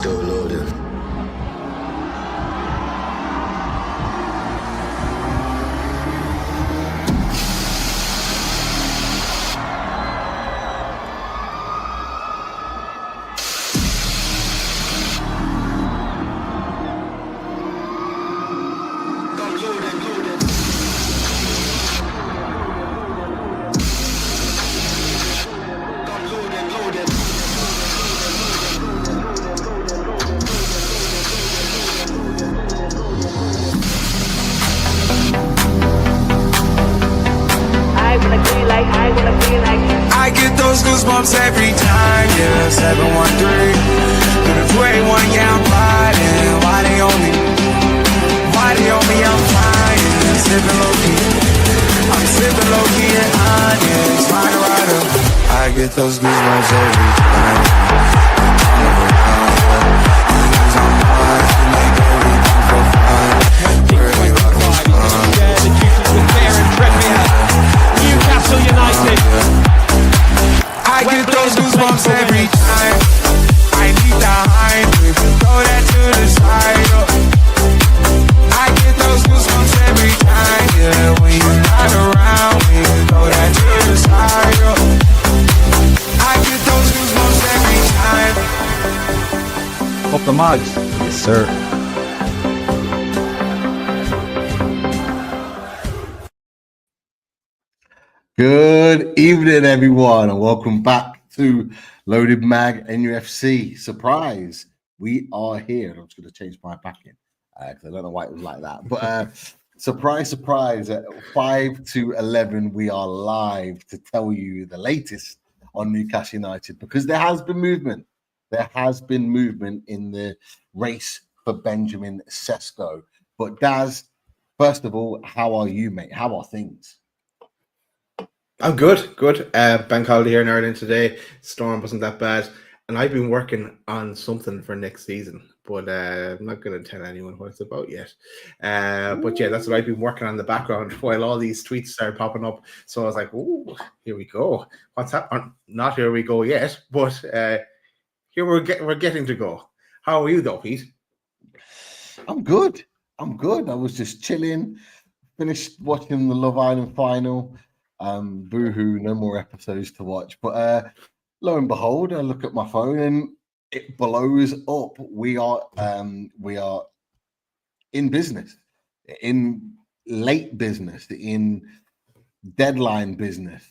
Loaded. I get those goosebumps every time, yeah, 713 through the 281, yeah, I'm riding. Why they on me? I'm flying, sipping low-key. I'm sipping low-key and honest, rider. I get those goosebumps every time. I'm hard to make everything feel fine. Really rock this fun. Yeah, the juices with beer and Premier. Newcastle United. I get those goosebumps every time. I need the high, throw that to the side. I get those goosebumps every time, yeah. When you're not around, throw that to the side. I get those goosebumps every time. Up the mugs. Yes, sir. Good evening, everyone, and welcome back to Loaded Mag NUFC. Surprise, we are here. I'm just going to change my backing because I don't know why it was like that. But surprise, at 5 to 11, we are live to tell you the latest on Newcastle United because there has been movement. There has been movement in the race for Benjamin Šeško. But Daz, first of all, how are you, mate? How are things? I'm good. Bank holiday here in Ireland today. Storm wasn't that bad. And I've been working on something for next season, but I'm not going to tell anyone what it's about yet. But yeah, that's what I've been working on in the background while all these tweets started popping up. So I was like, oh, here we go. What's happening? Not here we go yet, but here we're getting to go. How are you though, Pete? I'm good. I was just chilling, finished watching the Love Island final. Boo-hoo, no more episodes to watch. But lo and behold, I look at my phone and it blows up. We are in business, in late business, in deadline business,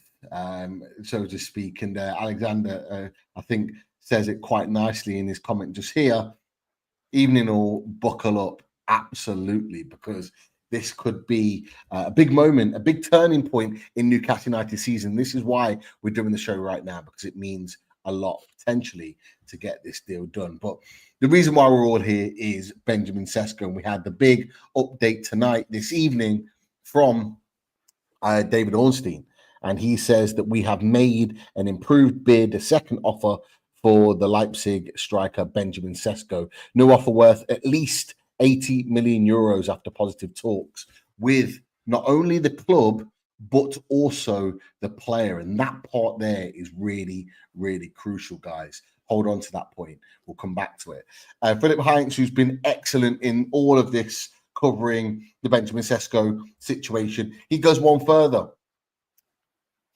so to speak. And Alexander, I think, says it quite nicely in his comment just here. Evening all, buckle up, absolutely, because this could be a big moment, a big turning point in Newcastle United season. This is why we're doing the show right now, because it means a lot potentially to get this deal done. But the reason why we're all here is Benjamin Šeško, and we had the big update this evening from David Ornstein, and he says that we have made an improved bid, a second offer for the Leipzig striker Benjamin Šeško. No offer worth at least 80 million euros after positive talks with not only the club, but also the player. And that part there is really, really crucial, guys. Hold on to that point. We'll come back to it. Philip Heinz, who's been excellent in all of this, covering the Benjamin Šeško situation, he goes one further.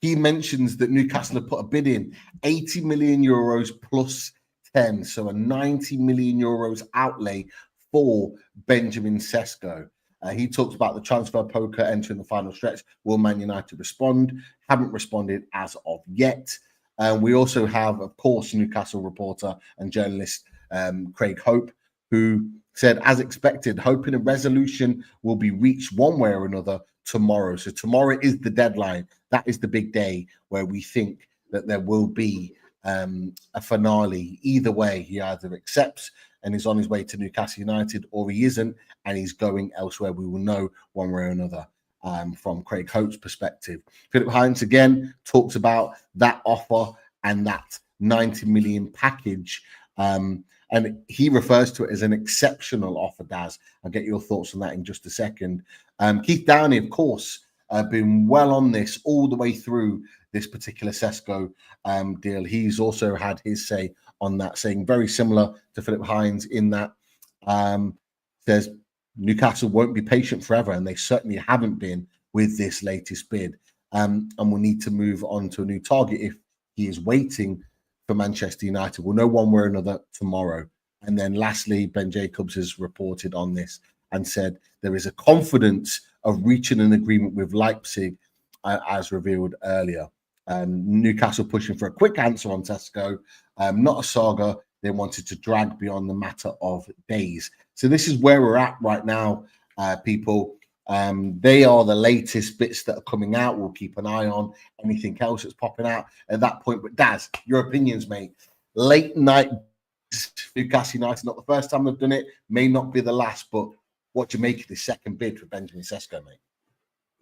He mentions that Newcastle have put a bid in, 80 million euros plus 10. So a 90 million euros outlay for Benjamin Šeško. He talks about the transfer poker entering the final stretch. Will Man United respond? Haven't responded as of yet. We also have, of course, Newcastle reporter and journalist Craig Hope, who said, as expected, hoping a resolution will be reached one way or another tomorrow. So tomorrow is the deadline. That is the big day where we think that there will be a finale. Either way, he either accepts and is on his way to Newcastle United, or he isn't and he's going elsewhere. We will know one way or another from Craig Hope's perspective. Philip Heinz again talks about that offer and that 90 million package. And he refers to it as an exceptional offer, Daz. I'll get your thoughts on that in just a second. Keith Downey, of course, been well on this all the way through this particular Šeško deal. He's also had his say on that, saying very similar to Philip Hines in that says Newcastle won't be patient forever, and they certainly haven't been with this latest bid, and will need to move on to a new target if he is waiting for Manchester United. We'll know one way or another tomorrow. And then lastly, Ben Jacobs has reported on this and said there is a confidence of reaching an agreement with Leipzig, as revealed earlier. Newcastle pushing for a quick answer on Šeško, not a saga they wanted to drag beyond the matter of days. So this is where we're at right now, people. They are the latest bits that are coming out. We'll keep an eye on anything else that's popping out at that point. But Daz, your opinions, mate. Late night Newcastle United, not the first time they've done it, may not be the last, but what do you make of this second bid for Benjamin Šeško, mate?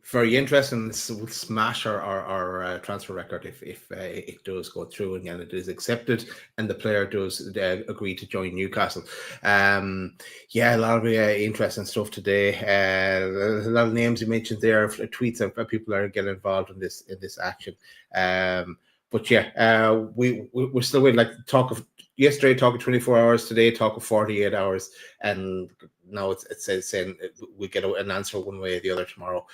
Very interesting. This will smash our transfer record if it does go through and it is accepted and the player does agree to join Newcastle. Yeah, a lot of interesting stuff today. A lot of names you mentioned there, tweets of people are getting involved in this action. But yeah, we're still waiting. Like talk of yesterday, talk of 24 hours. Today, talk of 48 hours, and now it's saying we get an answer one way or the other tomorrow.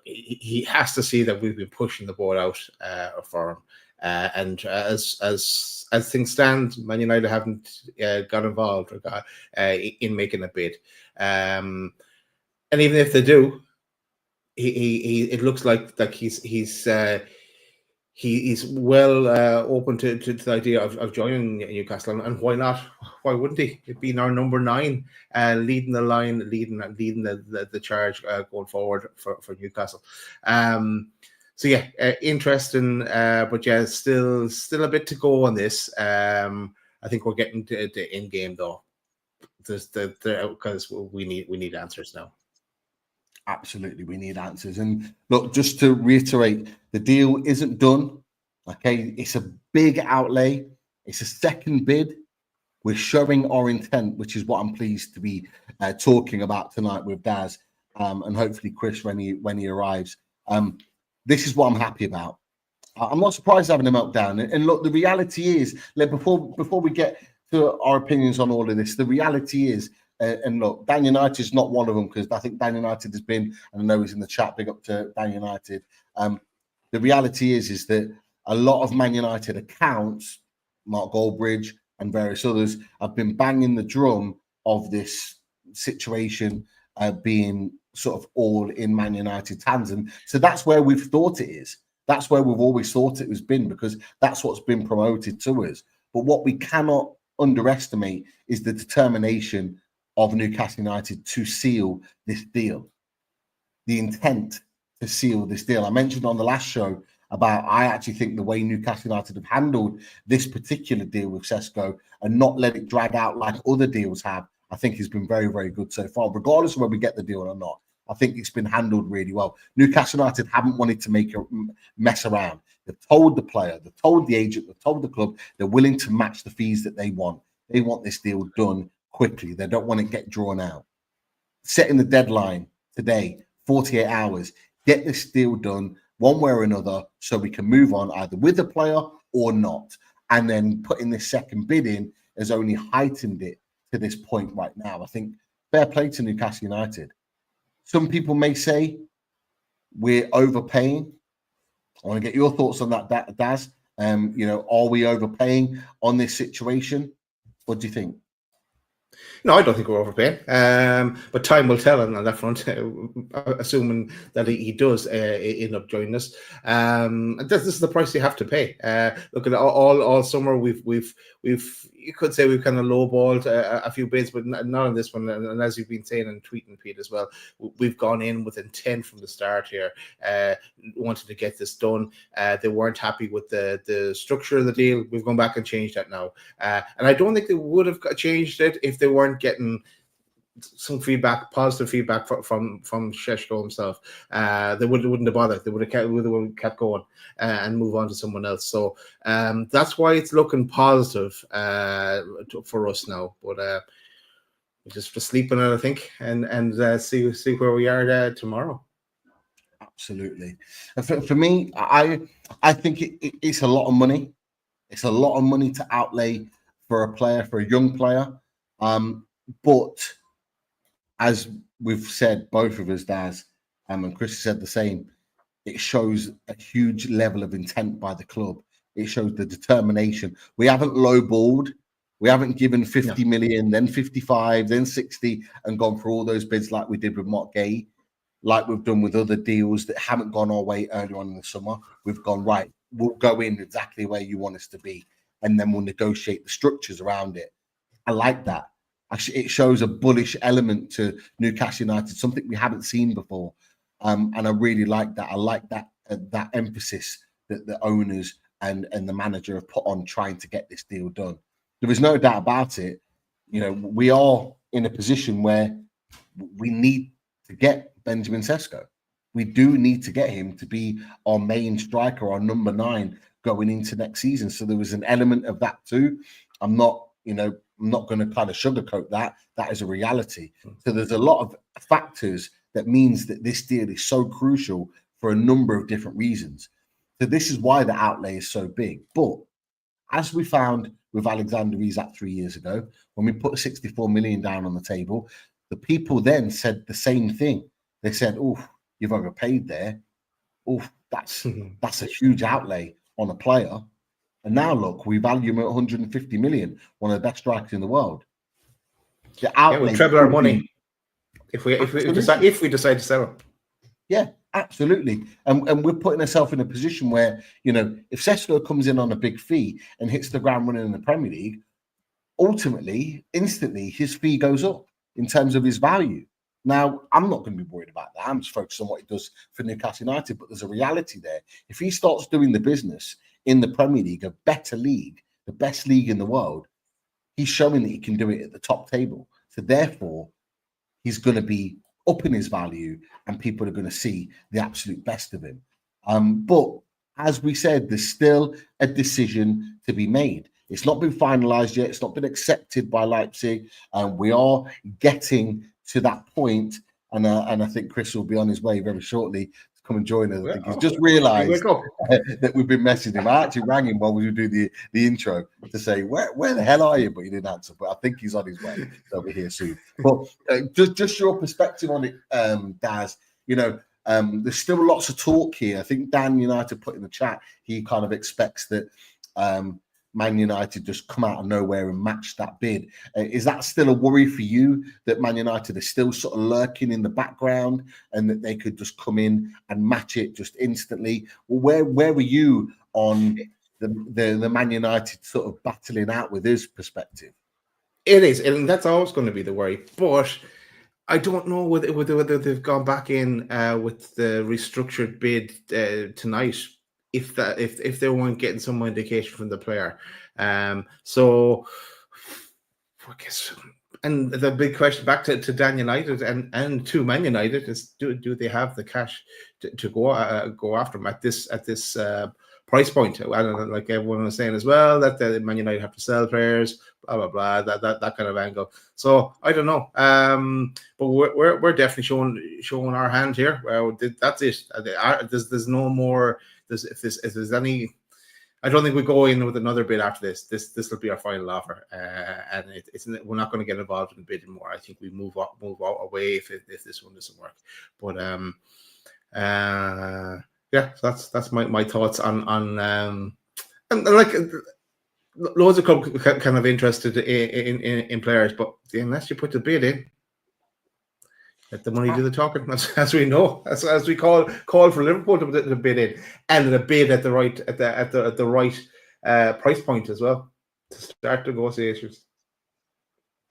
He has to see that we've been pushing the ball out for him, and as things stand, Man United haven't got involved or in making a bid, and even if they do, it looks like he's well open to the idea of joining Newcastle, and why not? Why wouldn't he? He'd be our number 9, leading the line, leading the charge going forward for Newcastle. So yeah, interesting, but yeah, still a bit to go on this. I think we're getting to the end game though, because we need answers now. Absolutely, we need answers. And look, just to reiterate, the deal isn't done. Okay, it's a big outlay. It's a second bid. We're showing our intent, which is what I'm pleased to be talking about tonight with Daz, and hopefully Chris when he arrives. This is what I'm happy about. I'm not surprised having a meltdown. And look, the reality is, before we get to our opinions on all of this, the reality is. And look, Dan United is not one of them, because I think Dan United has been, and I know he's in the chat, big up to Dan United. The reality is that a lot of Man United accounts, Mark Goldbridge and various others, have been banging the drum of this situation being sort of all in Man United's hands. And so that's where we've thought it is. That's where we've always thought it has been, because that's what's been promoted to us. But what we cannot underestimate is the determination of Newcastle United to seal this deal, the intent to seal this deal. I mentioned on the last show about, I actually think the way Newcastle United have handled this particular deal with Šeško and not let it drag out like other deals have, I think has been very, very good so far, regardless of whether we get the deal or not. I think it's been handled really well. Newcastle United haven't wanted to make a mess around. They've told the player, they've told the agent, they've told the club they're willing to match the fees that they want. They want this deal done quickly. They don't want it get drawn out. Setting the deadline today, 48 hours, get this deal done one way or another so we can move on either with the player or not. And then putting this second bid in has only heightened it to this point right now. I think fair play to Newcastle United. Some people may say we're overpaying. I want to get your thoughts on that, Daz. Are we overpaying on this situation? What do you think? No, I don't think we're overpaying. But time will tell on that front, assuming that he does end up joining us. This is the price you have to pay. Look at all summer, we've you could say we've kind of lowballed a few bids, but not on this one. And as you've been saying and tweeting, Pete, as well, we've gone in with intent from the start here, wanted to get this done. They weren't happy with the structure of the deal. We've gone back and changed that now. And I don't think they would have changed it if they weren't getting some positive feedback from Šeško himself. They wouldn't have bothered. They would have kept going and move on to someone else. So that's why it's looking positive for us now. But we're just sleeping on it, I think, and see where we are tomorrow. Absolutely. For me, I think it's a lot of money. It's a lot of money to outlay for a player, for a young player. But as we've said, both of us, Daz, and Chris said the same, it shows a huge level of intent by the club. It shows the determination. We haven't lowballed. We haven't given 50 million, then 55, then 60, and gone for all those bids like we did with Mark Gay, like we've done with other deals that haven't gone our way earlier on in the summer. We've gone, right, we'll go in exactly where you want us to be, and then we'll negotiate the structures around it. I like that. Actually, it shows a bullish element to Newcastle United, something we haven't seen before. And I really like that. I like that emphasis that the owners and the manager have put on trying to get this deal done. There is no doubt about it. You know, we are in a position where we need to get Benjamin Šeško. We do need to get him to be our main striker, our number 9 going into next season. So there was an element of that too. I'm not going to kind of sugarcoat that. That is a reality. So there's a lot of factors that means that this deal is so crucial for a number of different reasons. So this is why the outlay is so big. But as we found with Alexander Isak 3 years ago, when we put 64 million down on the table, the people then said the same thing. They said, "Oh, you've overpaid there. Oh, that's a huge outlay on a player." And now look, we value him at 150 million, one of the best strikers in the world. The outlay, we treble our money if we decide to sell him. Yeah, absolutely. And we're putting ourselves in a position where, you know, if Šeško comes in on a big fee and hits the ground running in the Premier League, ultimately, instantly, his fee goes up in terms of his value. Now, I'm not going to be worried about that. I'm just focused on what he does for Newcastle United, but there's a reality there. If he starts doing the business in the Premier League, a better league, the best league in the world, he's showing that he can do it at the top table. So therefore, he's going to be up in his value and people are going to see the absolute best of him. But as we said, there's still a decision to be made. It's not been finalized yet. It's not been accepted by Leipzig. We are getting to that point, and I think Chris will be on his way very shortly to come and join us. I think he's just realised that we've been messaging him. I actually rang him while we were doing the intro to say, where the hell are you? But he didn't answer. But I think he's on his way. He'll be here soon. But just your perspective on it, Daz. You know, there's still lots of talk here. I think Dan United put in the chat, he kind of expects that Man United just come out of nowhere and match that bid. Is that still a worry for you, that Man United is still sort of lurking in the background and that they could just come in and match it just instantly? Well, where were you on the Man United sort of battling out with his perspective? It is, and that's always going to be the worry. But I don't know whether they've gone back in with the restructured bid tonight. If they weren't getting some indication from the player, so I guess, and the big question back to Dan United and to Man United is, do they have the cash to go after him at this price point? And like everyone was saying as well, that the Man United have to sell players, blah blah blah, that kind of angle. So I don't know, but we're definitely showing our hand here. Well, that's it. There's no more. If there's any, I don't think we go in with another bid after this. This will be our final offer, and we're not going to get involved in the bid anymore. I think we move away if this one doesn't work. But yeah, so that's my thoughts on and like loads of clubs kind of interested in players, but unless you put the bid in, let the money do the talking, as we know, as we call for Liverpool to put the bid in, and the bid at the right price point as well to start negotiations.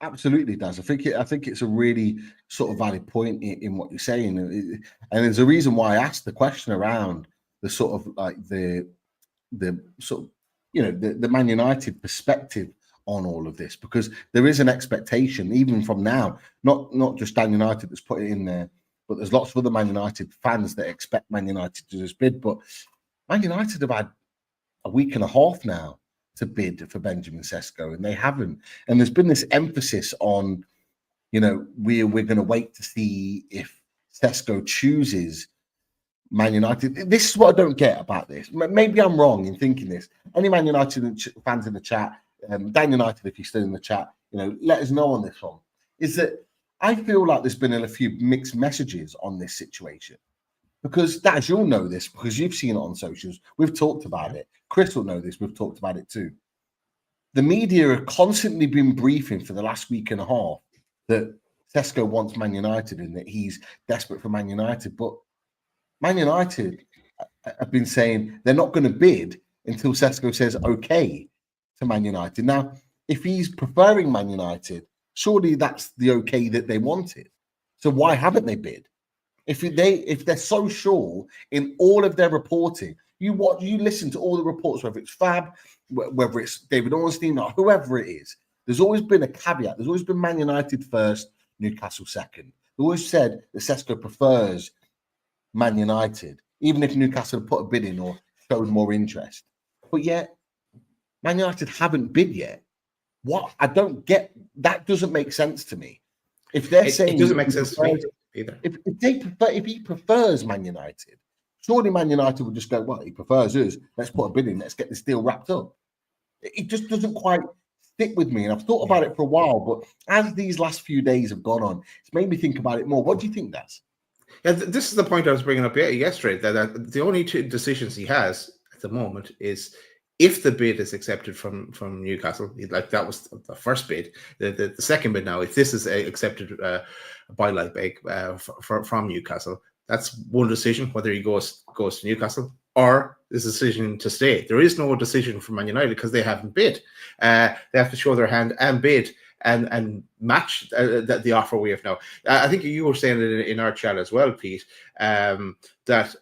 Absolutely, Daz. I think it's a really sort of valid point in what you're saying, and there's a reason why I asked the question around the sort of like the sort of, you know, the Man United perspective on all of this, because there is an expectation even from now, not just Dan United that's put it in there, but there's lots of other Man United fans that expect Man United to just bid. But Man United have had a week and a half now to bid for Benjamin Šeško, and they haven't. And there's been this emphasis on, you know, we're going to wait to see if Šeško chooses Man United. This is what I don't get about this. Maybe I'm wrong in thinking this. Any Man United fans in the chat, Dan United, if you're still in the chat, let us know on this one. Is that I feel like there's been a few mixed messages on this situation. Because, Daz, you'll know this because you've seen it on socials. We've talked about it. Chris will know this. We've talked about it too. The media have constantly been briefing for the last week and a half that Šeško wants Man United and that he's desperate for Man United. But Man United have been saying they're not going to bid until Šeško says okay to Man United. Now, if he's preferring Man United, surely that's the okay that they wanted. So why haven't they bid? If they're so sure in all of their reporting, you listen to all the reports, whether it's Fab, whether it's David Ornstein, or whoever it is, there's always been a caveat. There's always been Man United first, Newcastle second. They always said that Šeško prefers Man United, even if Newcastle put a bid in or showed more interest. But yet, Man United haven't bid yet. What? I don't get. That doesn't make sense to me. If they're saying it doesn't make sense to me either. If he prefers Man United, surely Man United would just go, well, he prefers us. Let's put a bid in. Let's get this deal wrapped up. It just doesn't quite stick with me. And I've thought about it for a while, but as these last few days have gone on, it's made me think about it more. What do you think, Daz? Yeah, this is the point I was bringing up yesterday, that the only two decisions he has at the moment is if the bid is accepted from Newcastle, like that was the first bid, the second bid now, if this is accepted by from Newcastle, that's one decision, whether he goes to Newcastle or this decision to stay. There is no decision from Man United because they haven't bid. They have to show their hand and bid and match the offer we have now. I think you were saying it in our chat as well, Pete, that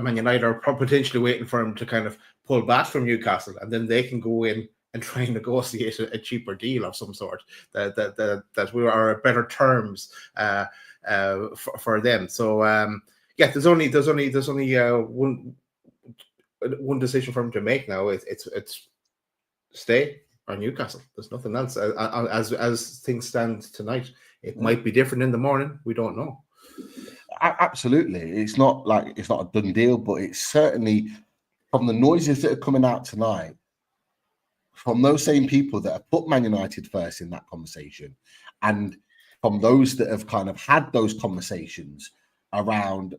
Man United are potentially waiting for him to kind of pull back from Newcastle, and then they can go in and try and negotiate a cheaper deal of some sort that we are at better terms for them. So yeah, there's only one decision for him to make now. It's stay or Newcastle. There's nothing else as things stand tonight. It might be different in the morning. We don't know. Absolutely. It's not a done deal, but it's certainly, from the noises that are coming out tonight, from those same people that have put Man United first in that conversation, and from those that have kind of had those conversations around,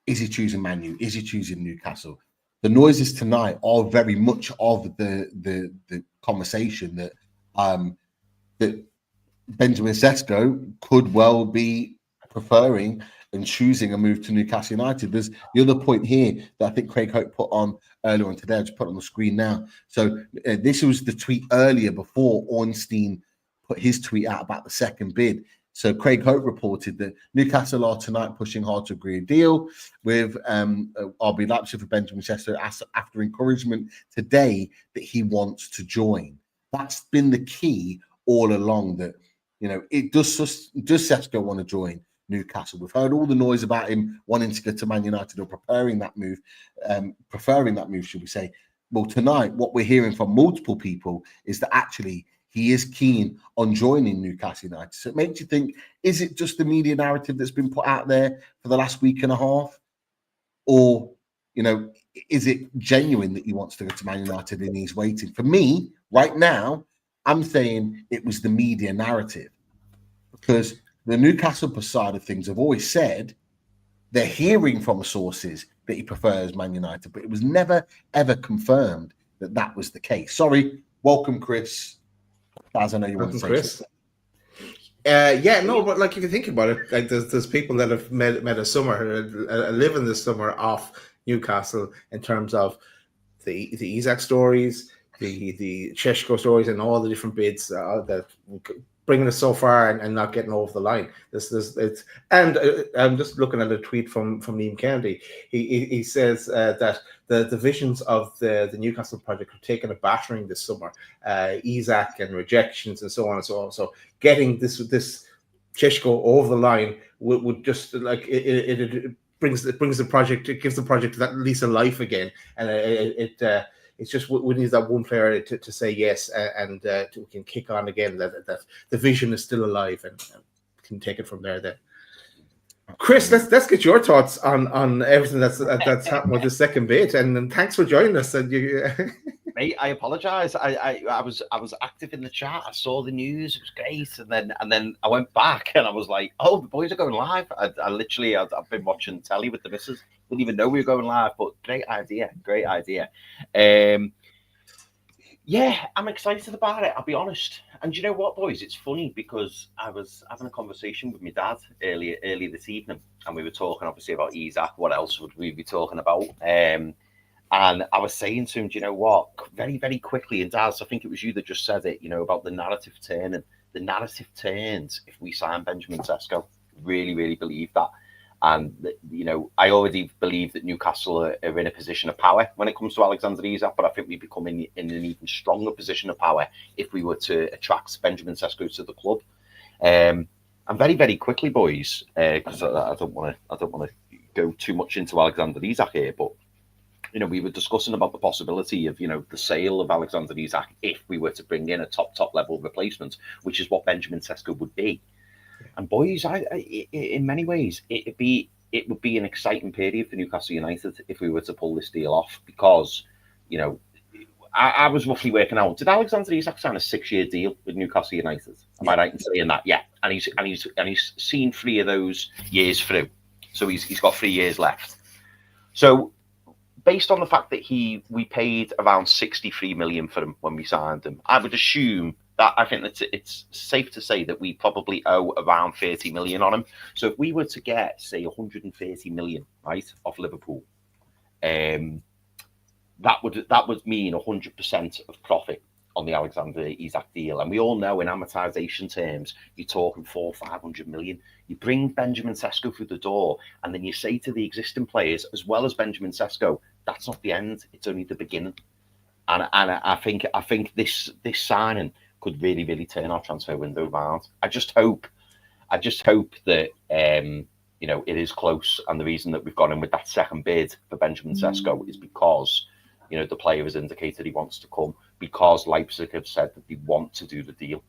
is he choosing Man U? Is he choosing Newcastle? The noises tonight are very much of the conversation that that Benjamin Šeško could well be preferring and choosing a move to Newcastle United. There's the other point here that I think Craig Hope put on earlier on today. I just put it on the screen now. So this was the tweet earlier before Ornstein put his tweet out about the second bid. So Craig Hope reported that Newcastle are tonight pushing hard to agree a deal with RB Leipzig for Benjamin Šeško after encouragement today that he wants to join. That's been the key all along, that, it does Šeško want to join Newcastle? We've heard all the noise about him wanting to go to Man United, or preferring that move, should we say. Well, tonight, what we're hearing from multiple people is that actually he is keen on joining Newcastle United. So it makes you think, is it just the media narrative that's been put out there for the last week and a half? Or, is it genuine that he wants to go to Man United and he's waiting? For me, right now, I'm saying it was the media narrative, because the Newcastle side of things have always said they're hearing from sources that he prefers Man United, but it was never, ever confirmed that was the case. Sorry. Welcome, Chris. As I know you want to say Chris. But like, if you think about it, like there's people that have met a summer, living this summer off Newcastle in terms of the Isak stories, the Šeško stories, and all the different bids that bringing us so far and not getting over the line. I'm just looking at a tweet from Liam Kennedy. He says that the visions of the Newcastle project are taking a battering this summer. Isak and rejections and so on and so on. So getting this Šeško over the line would just like it brings the project. It gives the project at least a life again, and it's just we need that one player to say yes, and we can kick on again. That the vision is still alive, and can take it from there. Then, Chris, let's get your thoughts on everything that's happened with the second bit, and thanks for joining us. And mate. I apologise. I was active in the chat. I saw the news. It was great, and then I went back and I was like, oh, the boys are going live. I literally I've been watching telly with the missus. Didn't even know we were going live, but great idea. Yeah, I'm excited about it. I'll be honest. And you know what, boys? It's funny because I was having a conversation with my dad earlier this evening, and we were talking obviously about Isaac. What else would we be talking about? And I was saying to him, do you know what? Very, very quickly, and Daz, I think it was you that just said it, about the narrative turning. The narrative turns if we sign Benjamin Šeško. Really, really believe that. And, I already believe that Newcastle are in a position of power when it comes to Alexander Isak, but I think we become in an even stronger position of power if we were to attract Benjamin Šeško to the club. And very, very quickly, boys, because I don't want to go too much into Alexander Isak here, but we were discussing about the possibility of, the sale of Alexander Isak if we were to bring in a top level replacement, which is what Benjamin Šeško would be. And boys, in many ways, it would be an exciting period for Newcastle United if we were to pull this deal off, because, I was roughly working out. Did Alexander Isak sign a 6-year deal with Newcastle United? Am I right in saying that? Yeah, and he's seen 3 of those years through, so he's got 3 years left. So, based on the fact that we paid around 63 million for him when we signed him, I would assume that I think that it's safe to say that we probably owe around 30 million on him. So if we were to get, say, 130 million, right, off Liverpool, that would mean 100% of profit on the Alexander Isak deal. And we all know in amortization terms, you're talking 400-500 million. You bring Benjamin Šeško through the door, and then you say to the existing players, as well as Benjamin Šeško, that's not the end. It's only the beginning. And I think this signing could really, really turn our transfer window around. I just hope that it is close, and the reason that we've gone in with that second bid for Benjamin Šeško is because the player has indicated he wants to come, because Leipzig have said that they want to do the deal.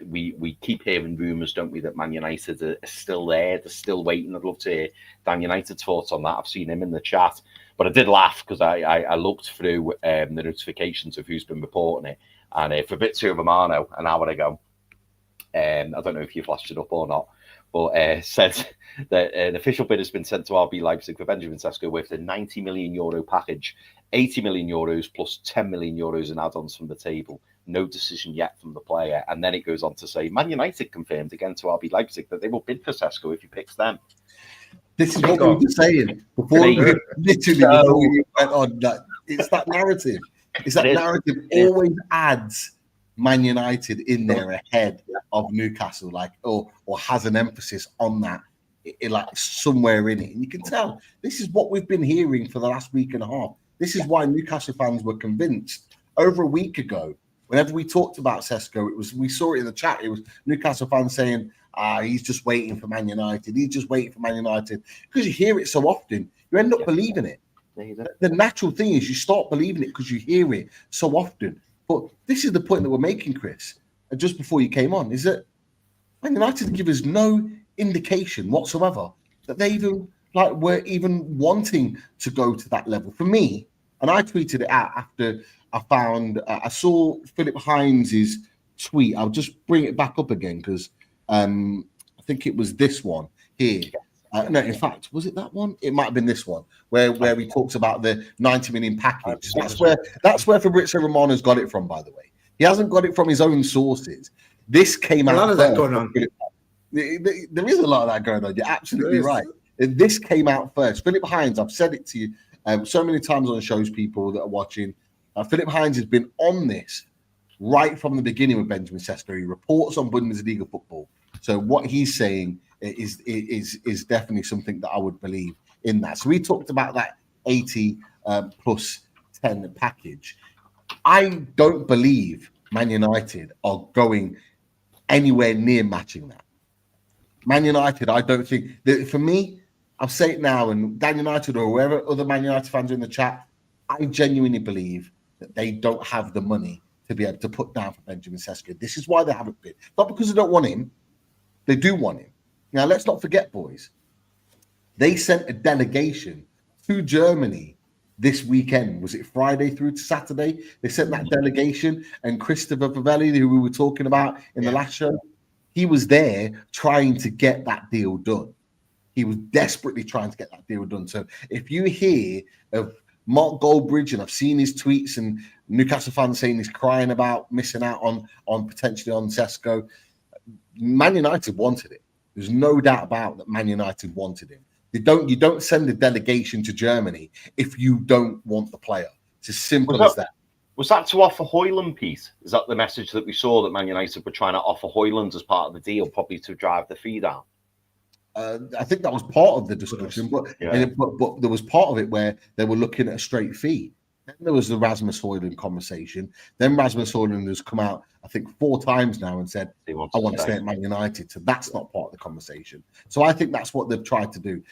We keep hearing rumours, don't we, that Man United are still there, they're still waiting. I'd love to hear Dan United's thoughts on that. I've seen him in the chat, but I did laugh because I looked through the notifications of who's been reporting it. And Fabrizio Romano, an hour ago, I don't know if you flashed it up or not, but said that an official bid has been sent to RB Leipzig for Benjamin Šeško with a €90 million package, €80 million plus €10 million in add-ons from the table. No decision yet from the player. And then it goes on to say, Man United confirmed again to RB Leipzig that they will bid for Šeško if he picks them. This is what we were saying before we went on. That it's that narrative. It's that narrative always adds Man United in there ahead of Newcastle, or has an emphasis on that, somewhere in it. And you can tell this is what we've been hearing for the last week and a half. This is why Newcastle fans were convinced over a week ago. Whenever we talked about Šeško, we saw it in the chat. It was Newcastle fans saying, he's just waiting for Man United. He's just waiting for Man United. Because you hear it so often, you end up believing it. The natural thing is you start believing it because you hear it so often. But this is the point that we're making, Chris, just before you came on, is that Man United give us no indication whatsoever that they even were even wanting to go to that level. For me, and I tweeted it out after I saw Philip Hines' tweet. I'll just bring it back up again because I think it was this one here. No, in fact, was it that one? It might have been this one where he talks about the 90 million package. That's where Fabrizio Romano's got it from, by the way. He hasn't got it from his own sources. This came out. A lot of that going on. There is a lot of that going on. You're absolutely right. This came out first. Philip Hines, I've said it to you so many times on shows, people that are watching. Philip Hines has been on this right from the beginning with Benjamin Šeško. He reports on Bundesliga football. So what he's saying is definitely something that I would believe in that. So we talked about that 80 plus 10 package. I don't believe Man United are going anywhere near matching that. Man United, I don't think that, for me, I'll say it now, and Dan United or whoever other Man United fans are in the chat, I genuinely believe that they don't have the money to be able to put down for Benjamin Šeško. This is why they haven't bid. Not because they don't want him. They do want him. Now, let's not forget, boys, they sent a delegation to Germany this weekend. Was it Friday through to Saturday? They sent that delegation, and Christopher Pavelli, who we were talking about in the last show, he was there trying to get that deal done. He was desperately trying to get that deal done. So if you hear of Mark Goldbridge, and I've seen his tweets, and Newcastle fans saying he's crying about missing out on potentially on Šeško, Man United wanted it. There's no doubt about that. Man United wanted him. You don't send a delegation to Germany if you don't want the player. It's as simple as that. Was that to offer Højlund, Pete? Is that the message that we saw, that Man United were trying to offer Højlund as part of the deal, probably to drive the fee down? I think that was part of the discussion, but there was part of it where they were looking at a straight fee. Then there was the Rasmus Højlund conversation. Then Rasmus Højlund has come out, I think, 4 times now and said, I want to stay at Man United. So that's not part of the conversation. So I think that's what they've tried to do.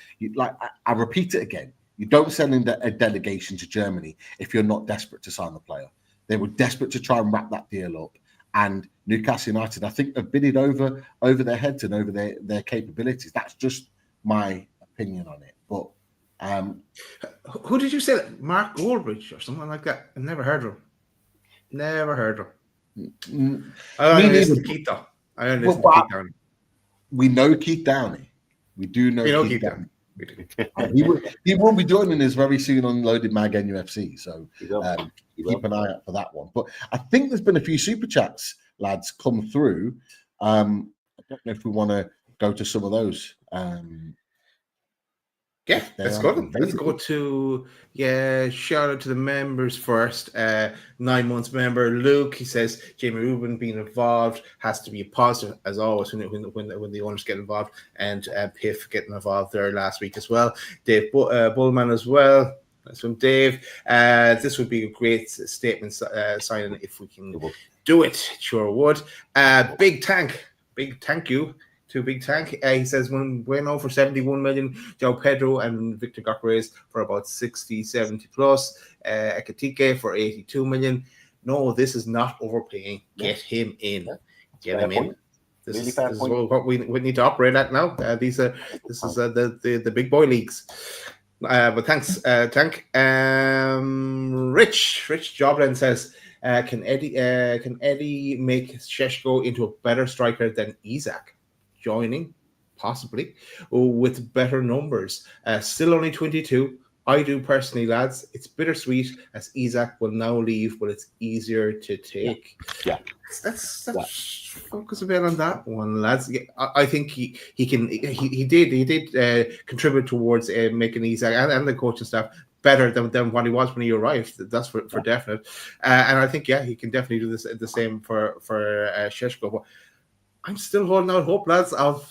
I repeat it again. You don't send in a delegation to Germany if you're not desperate to sign the player. They were desperate to try and wrap that deal up. And Newcastle United, I think, have bidded over their heads and over their capabilities. That's just my opinion on it. But who did you say that? Mark Goldbridge or someone like that? I've never heard of him. Never heard of him. I don't listen to Keith, though. I don't listen to Keith Downey. We know Keith Downey. We do know Keith Downey. He will be joining us very soon on Loaded Mag NUFC. So keep an eye out for that one. But I think there's been a few super chats, lads, come through. I don't know if we want to go to some of those. Yeah, let's go. Let's go to shout out to the members first. 9 months member Luke. He says Jamie Rubin being involved has to be a positive as always when the owners get involved, and Piff getting involved there last week as well. Dave Bullman as well. That's from Dave. This would be a great statement signing if we can do it. Sure would. Big thank you to Big Tank. He says when Bueno for 71 million, João Pedro and Victor Gokres for about 60, 70 plus, Ekatike for 82 million. No, this is not overpaying. Get him in. Get him in. This is what we need to operate at now. This is the big boy leagues. But thanks, Tank. Rich Joblin says, can Eddie make Šeško into a better striker than Isak? Joining, possibly, with better numbers. Still only 22. I do personally, lads. It's bittersweet as Isak will now leave, but it's easier to take. Yeah. Let's focus a bit on that one, lads. I think he did contribute towards making Isak and the coaching staff better than what he was when he arrived. That's for definite. And I think he can definitely do the same for Šeško. But I'm still holding out hope, lads, of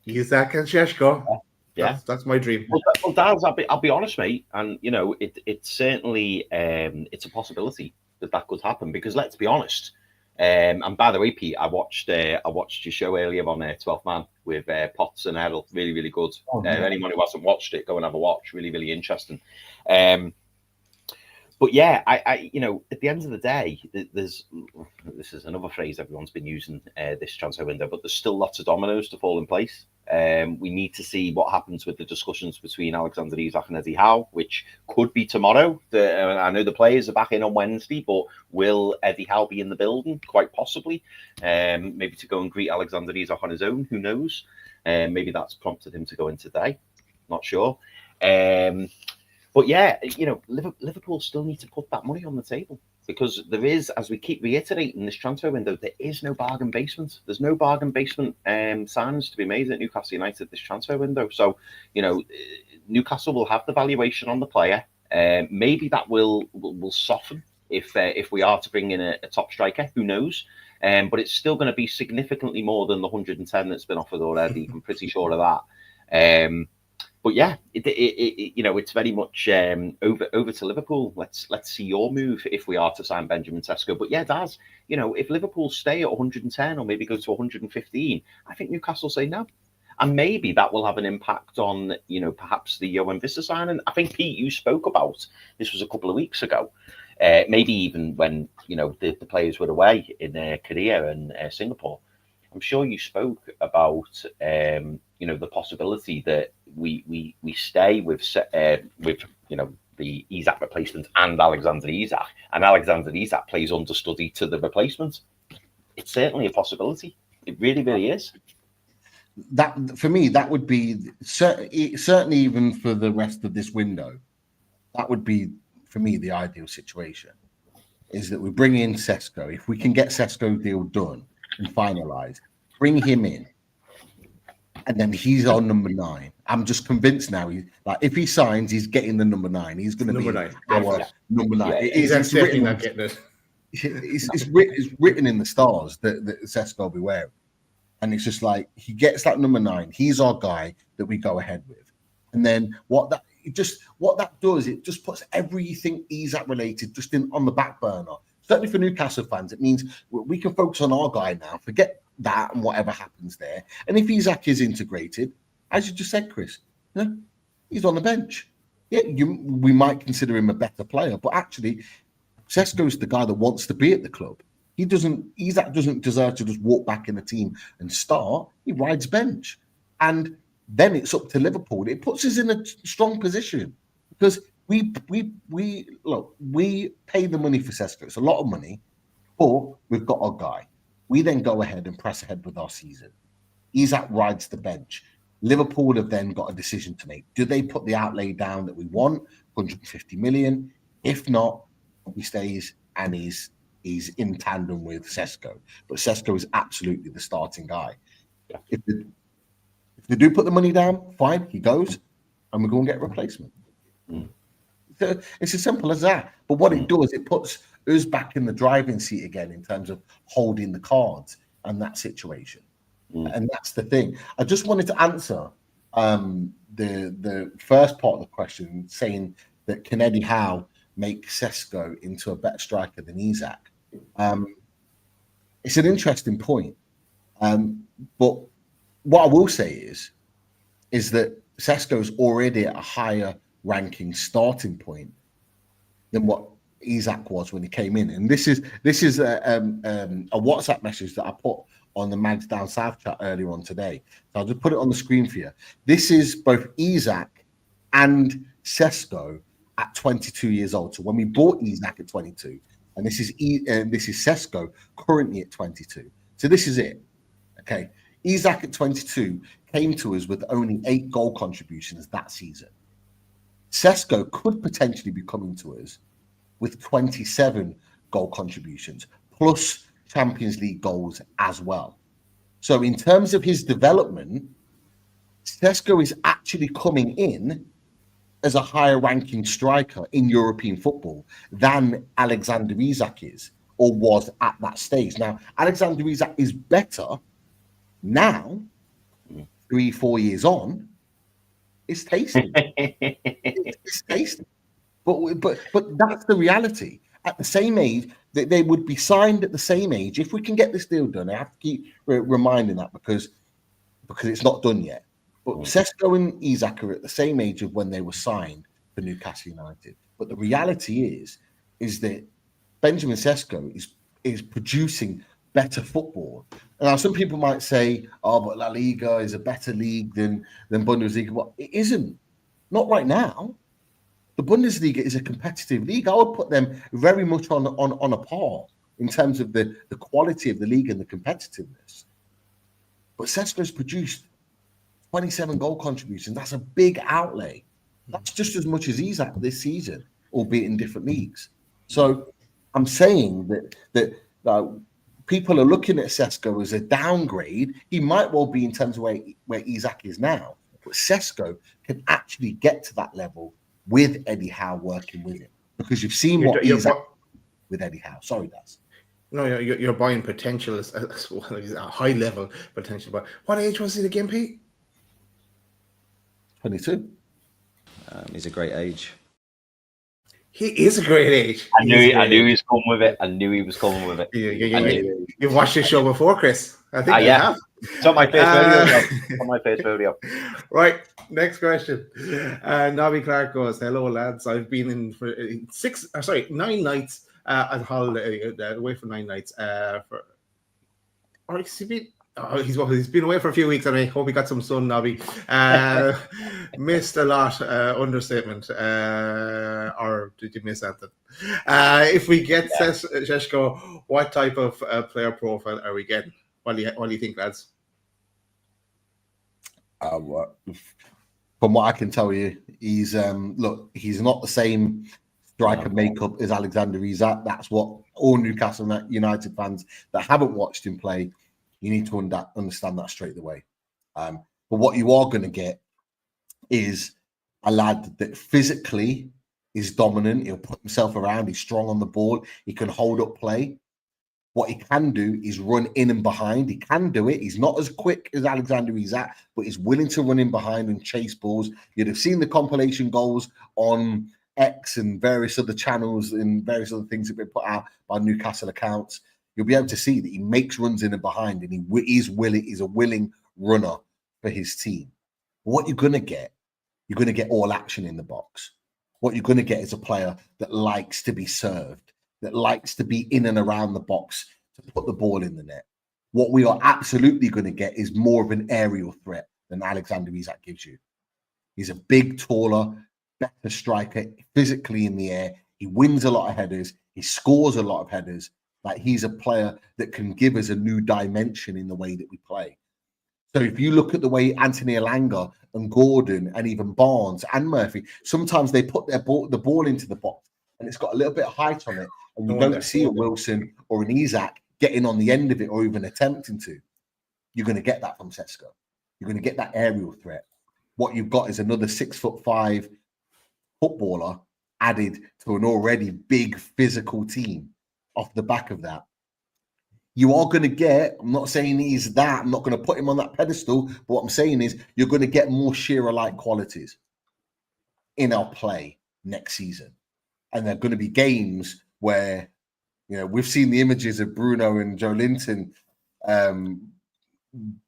Isak and Šeško. Yeah, that's my dream. Well, Daz, I'll be honest, mate, and it's certainly it's a possibility that could happen, because let's be honest. And by the way, Pete, I watched your show earlier on 12th Man with Potts and Errol. Really, really good. Anyone who hasn't watched it, go and have a watch. Really, really interesting. But yeah, I at the end of the day, this is another phrase everyone's been using this transfer window, but there's still lots of dominoes to fall in place. We need to see what happens with the discussions between Alexander Isak and Eddie Howe, which could be tomorrow. I know the players are back in on Wednesday, but will Eddie Howe be in the building? Quite possibly. Maybe to go and greet Alexander Isak on his own. Who knows? Maybe that's prompted him to go in today. Not sure. But yeah, Liverpool still need to put that money on the table, because there is, as we keep reiterating this transfer window, there is no bargain basement. There's no bargain basement signs to be made at Newcastle United this transfer window. So, Newcastle will have the valuation on the player. Maybe that will soften if we are to bring in a top striker. Who knows? But it's still going to be significantly more than the 110 that's been offered already. I'm pretty sure of that. But yeah, it's very much over to Liverpool. Let's see your move if we are to sign Benjamin Šeško. But yeah, Daz, if Liverpool stay at 110 or maybe go to 115, I think Newcastle say no. And maybe that will have an impact on, perhaps the Johan Vista signing. I think, Pete, you spoke about, this was a couple of weeks ago, maybe even when, the players were away in Korea and Singapore. I'm sure you spoke about, the possibility that we stay with the Isak replacement and Alexander Isak, and Alexander Isak plays understudy to the replacement. It's certainly a possibility. It really, really is. That for me, that would be certainly even for the rest of this window. That would be for me the ideal situation. Is that we bring in Šeško. If we can get Šeško deal done and finalized, bring him in, and then he's on number 9. I'm just convinced now. If he signs, he's getting the number 9. He's going to be our number 9. Yeah, he's definitely not getting it. It's written in the stars that Šeško will be wearing. And it's just like he gets that number 9. He's our guy that we go ahead with. And then what that does, it just puts everything Isak related just on the back burner. Certainly for Newcastle fans, it means we can focus on our guy now. Forget that and whatever happens there. And if Isak is integrated, as you just said, Chris, he's on the bench. Yeah, we might consider him a better player, but actually, Šeško's the guy that wants to be at the club. Isak doesn't deserve to just walk back in the team and start. He rides bench. And then it's up to Liverpool. It puts us in a strong position because we pay the money for Šeško. It's a lot of money, but we've got our guy. We then go ahead and press ahead with our season. Isak rides the bench. Liverpool have then got a decision to make. Do they put the outlay down that we want, 150 million? If not, he stays and he's in tandem with Šeško. But Šeško is absolutely the starting guy. Yeah. If they do put the money down, fine, he goes, and we go and get a replacement. So it's as simple as that. But what it does, it puts us back in the driving seat again in terms of holding the cards and that situation. And that's the thing. I just wanted to answer the first part of the question, saying that can Eddie Howe make Šeško into a better striker than Isak? It's an interesting point. But what I will say is that Šeško's already at a higher ranking starting point than what Isak was when he came in. And this is a WhatsApp message that I put on the Mags Down South chat earlier on today. So I'll just put it on the screen for you. This is both Isak and Šeško at 22 years old. So when we bought Isak at 22, and this is Šeško currently at 22. So this is it. Okay. Isak at 22 came to us with only 8 goal contributions that season. Šeško could potentially be coming to us with 27 goal contributions, plus Champions League goals as well. So in terms of his development, Šeško is actually coming in as a higher ranking striker in European football than Alexander Isak is or was at that stage. Now, Alexander Isak is better now, 3-4 years on. It's tasty. It's tasty. But that's the reality. At the same age, they would be signed at the same age. If we can get this deal done, I have to keep reminding that because it's not done yet. But Šeško and Isak are at the same age of when they were signed for Newcastle United. But the reality is that Benjamin Šeško is producing better football. And now some people might say, "Oh, but La Liga is a better league than Bundesliga." Well, it isn't. Not right now. The Bundesliga is a competitive league. I would put them very much on a par in terms of the quality of the league and the competitiveness. But Šeško's produced 27 goal contributions. That's a big outlay. That's just as much as Isak this season, albeit in different leagues. So I'm saying that people are looking at Šeško as a downgrade. He might well be in terms of where Isak is now. But Šeško can actually get to that level with Eddie Howe working with him. Because you've seen what Isak with Eddie Howe. Sorry, Daz. No, you're buying potential as a high level potential. But what age was he again, Pete? 22. He's a great age. He is a great age. I knew he was coming with it. I knew he was coming with it. You've watched this show before, Chris. I think you have. It's on my first rodeo. Right. Next question. Nobby Clark goes, "Hello, lads. I've been in for 9 nights at holiday, away for 9 nights. He's been away for a few weeks, and I hope he got some sun, Nobby. Missed a lot, understatement. Or did you miss anything? If we get Šeško, what type of player profile are we getting? What do you think, lads? From what I can tell you, he's he's not the same striker makeup as Alexander Isak. That's what all Newcastle United fans that haven't watched him play, you need to understand that straight away. But what you are going to get is a lad that physically is dominant. He'll put himself around. He's strong on the ball. He can hold up play. What he can do is run in and behind. He can do it. He's not as quick as Alexander Isak, but he's willing to run in behind and chase balls. You'd have seen the compilation goals on X and various other channels and various other things that have been put out by Newcastle accounts. You'll be able to see that he makes runs in and behind, and he's a willing runner for his team. What you're going to get all action in the box. What you're going to get is a player that likes to be served, that likes to be in and around the box to put the ball in the net. What we are absolutely going to get is more of an aerial threat than Alexander Isak gives you. He's a big, taller, better striker, physically in the air. He wins a lot of headers. He scores a lot of headers. Like, he's a player that can give us a new dimension in the way that we play. So if you look at the way Anthony Elanga and Gordon and even Barnes and Murphy, sometimes they put the ball into the box and it's got a little bit of height on it, and you don't see a Wilson or an Isak getting on the end of it or even attempting to. You're going to get that from Šeško. You're going to get that aerial threat. What you've got is another 6'5" footballer added to an already big physical team off the back of that. You are going to get, I'm not saying he's that, I'm not going to put him on that pedestal, but what I'm saying is you're going to get more Shearer-like qualities in our play next season. And there are going to be games where, we've seen the images of Bruno and Joe Linton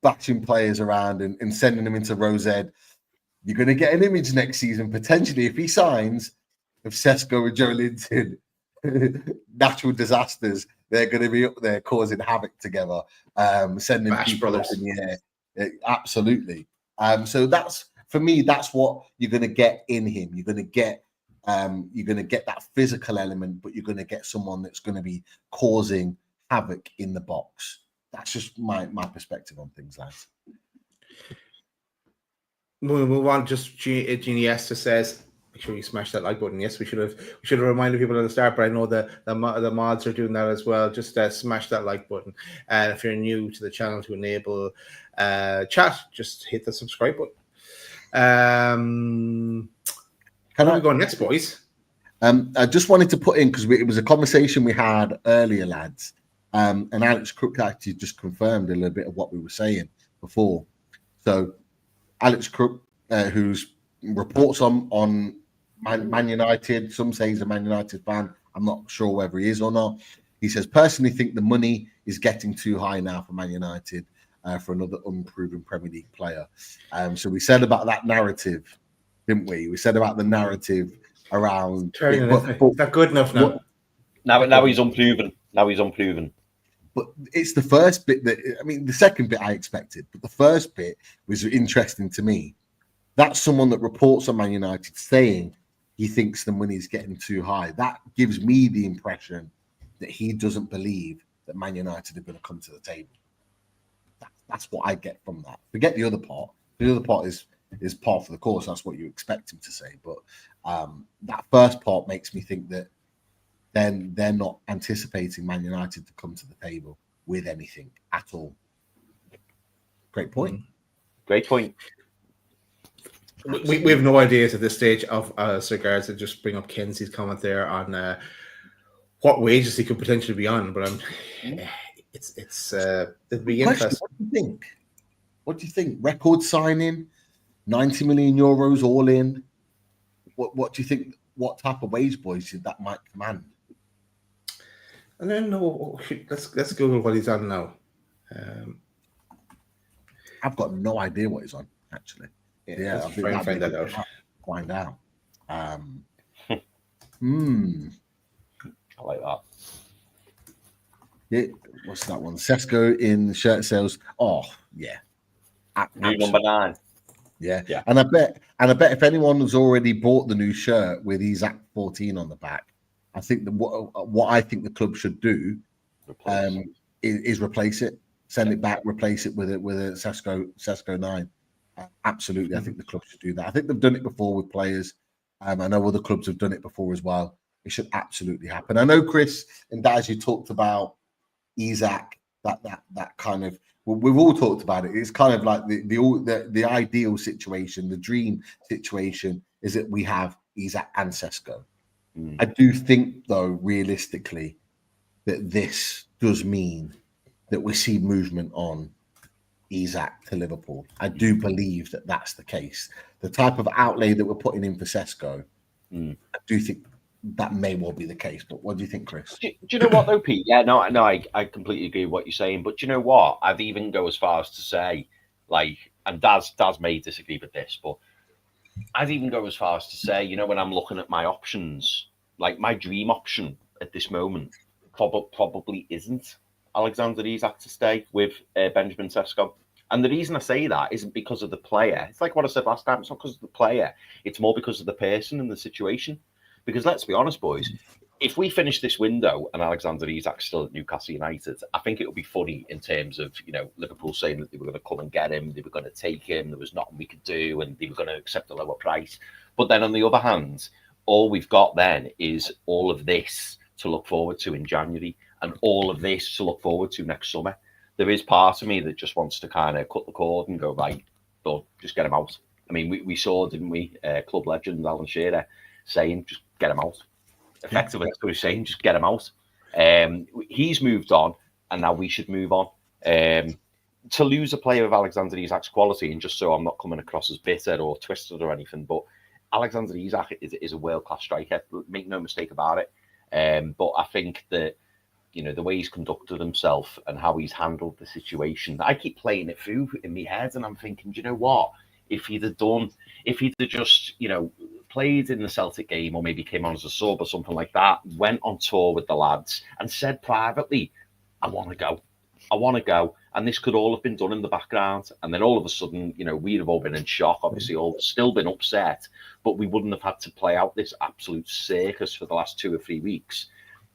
batching players around and sending them into Rose Ed. You're going to get an image next season, potentially, if he signs, of Šeško and Joe Linton. Natural disasters. They're going to be up there causing havoc together, sending Bash people Brothers up in the air. Absolutely. So that's, for me, that's what you're going to get in him. You're going to get that physical element, but you're going to get someone that's going to be causing havoc in the box. That's just my perspective on things, lads. We'll move on. Just Jeannie Esther says, make sure you smash that like button. Yes, we should have reminded people at the start, but I know that the mods are doing that as well. Just smash that like button. And if you're new to the channel, to enable chat, just hit the subscribe button. Can we go next, boys? I just wanted to put in, because it was a conversation we had earlier, lads, and Alex Crook actually just confirmed a little bit of what we were saying before. So Alex Crook, who's reports on Man United, some say he's a Man United fan. I'm not sure whether he is or not. He says, personally think the money is getting too high now for Man United for another unproven Premier League player. So we said about that narrative, didn't we? We said about the narrative around. Is that good enough now? Now he's unproven. Now he's unproven. But it's the first bit the second bit I expected, but the first bit was interesting to me. That's someone that reports on Man United saying he thinks the money's getting too high. That gives me the impression that he doesn't believe that Man United are going to come to the table. That's what I get from that. Forget the other part. The other part is part for the course. That's what you expect him to say. But that first part makes me think that then they're not anticipating Man United to come to the table with anything at all. Great point. Great point. We have no ideas at this stage of regards to just bring up Kenzie's comment there on what wages he could potentially be on. But it'd be interesting. What do you think? Record signing, 90 million euros all in. What do you think? What type of wage, boys, that might command? I don't know. Let's Google what he's on now. I've got no idea what he's on, actually. Yeah, I'll find that out. Find out. I like that. Yeah, what's that one? Šeško in shirt sales. Oh, yeah. New number 9. Yeah. Yeah. And I bet if anyone has already bought the new shirt with Isaac 14 on the back, I think that what I think the club should do is replace it, send it back, replace it with a Šeško 9. Absolutely, I think the club should do that. I think they've done it before with players. I know other clubs have done it before as well. It should absolutely happen. I know Chris and Daz, you talked about Isaac, that kind of. Well, we've all talked about it. It's kind of like the ideal situation, the dream situation is that we have Isaac and Šeško. I do think, though, realistically, that this does mean that we see movement on Isaac to Liverpool. I do believe that that's the case. The type of outlay that we're putting in for Šeško, I do think that may well be the case. But what do you think, Chris? Do you know what though, Pete? Yeah, no, I completely agree with what you're saying. But do you know what? I'd even go as far as to say, like, and Daz may disagree with this, but I'd even go as far as to say, you know, when I'm looking at my options, like my dream option at this moment probably isn't Alexander Isak to stay with Benjamin Šeško. And the reason I say that isn't because of the player. It's like what I said last time. It's not because of the player. It's more because of the person and the situation. Because let's be honest, boys, if we finish this window and Alexander Isak's still at Newcastle United, I think it would be funny in terms of, you know, Liverpool saying that they were going to come and get him, they were going to take him, there was nothing we could do, and they were going to accept a lower price. But then on the other hand, all we've got then is all of this to look forward to in January and all of this to look forward to next summer. There is part of me that just wants to kind of cut the cord and go, right, well, just get him out. I mean, we saw, didn't we, club legend Alan Shearer saying, just get him out. Effectively, that's what he's saying, just get him out. He's moved on, and now we should move on. To lose a player of Alexander Isak's quality, and just so I'm not coming across as bitter or twisted or anything, but Alexander Isak is a world-class striker. Make no mistake about it. But I think that, you know, the way he's conducted himself and how he's handled the situation, I keep playing it through in my head, and I'm thinking, do you know what? If he'd have just, you know, played in the Celtic game or maybe came on as a sub or something like that, went on tour with the lads and said privately, I want to go. And this could all have been done in the background. And then all of a sudden, you know, we'd have all been in shock, obviously, all still been upset, but we wouldn't have had to play out this absolute circus for the last 2 or 3 weeks.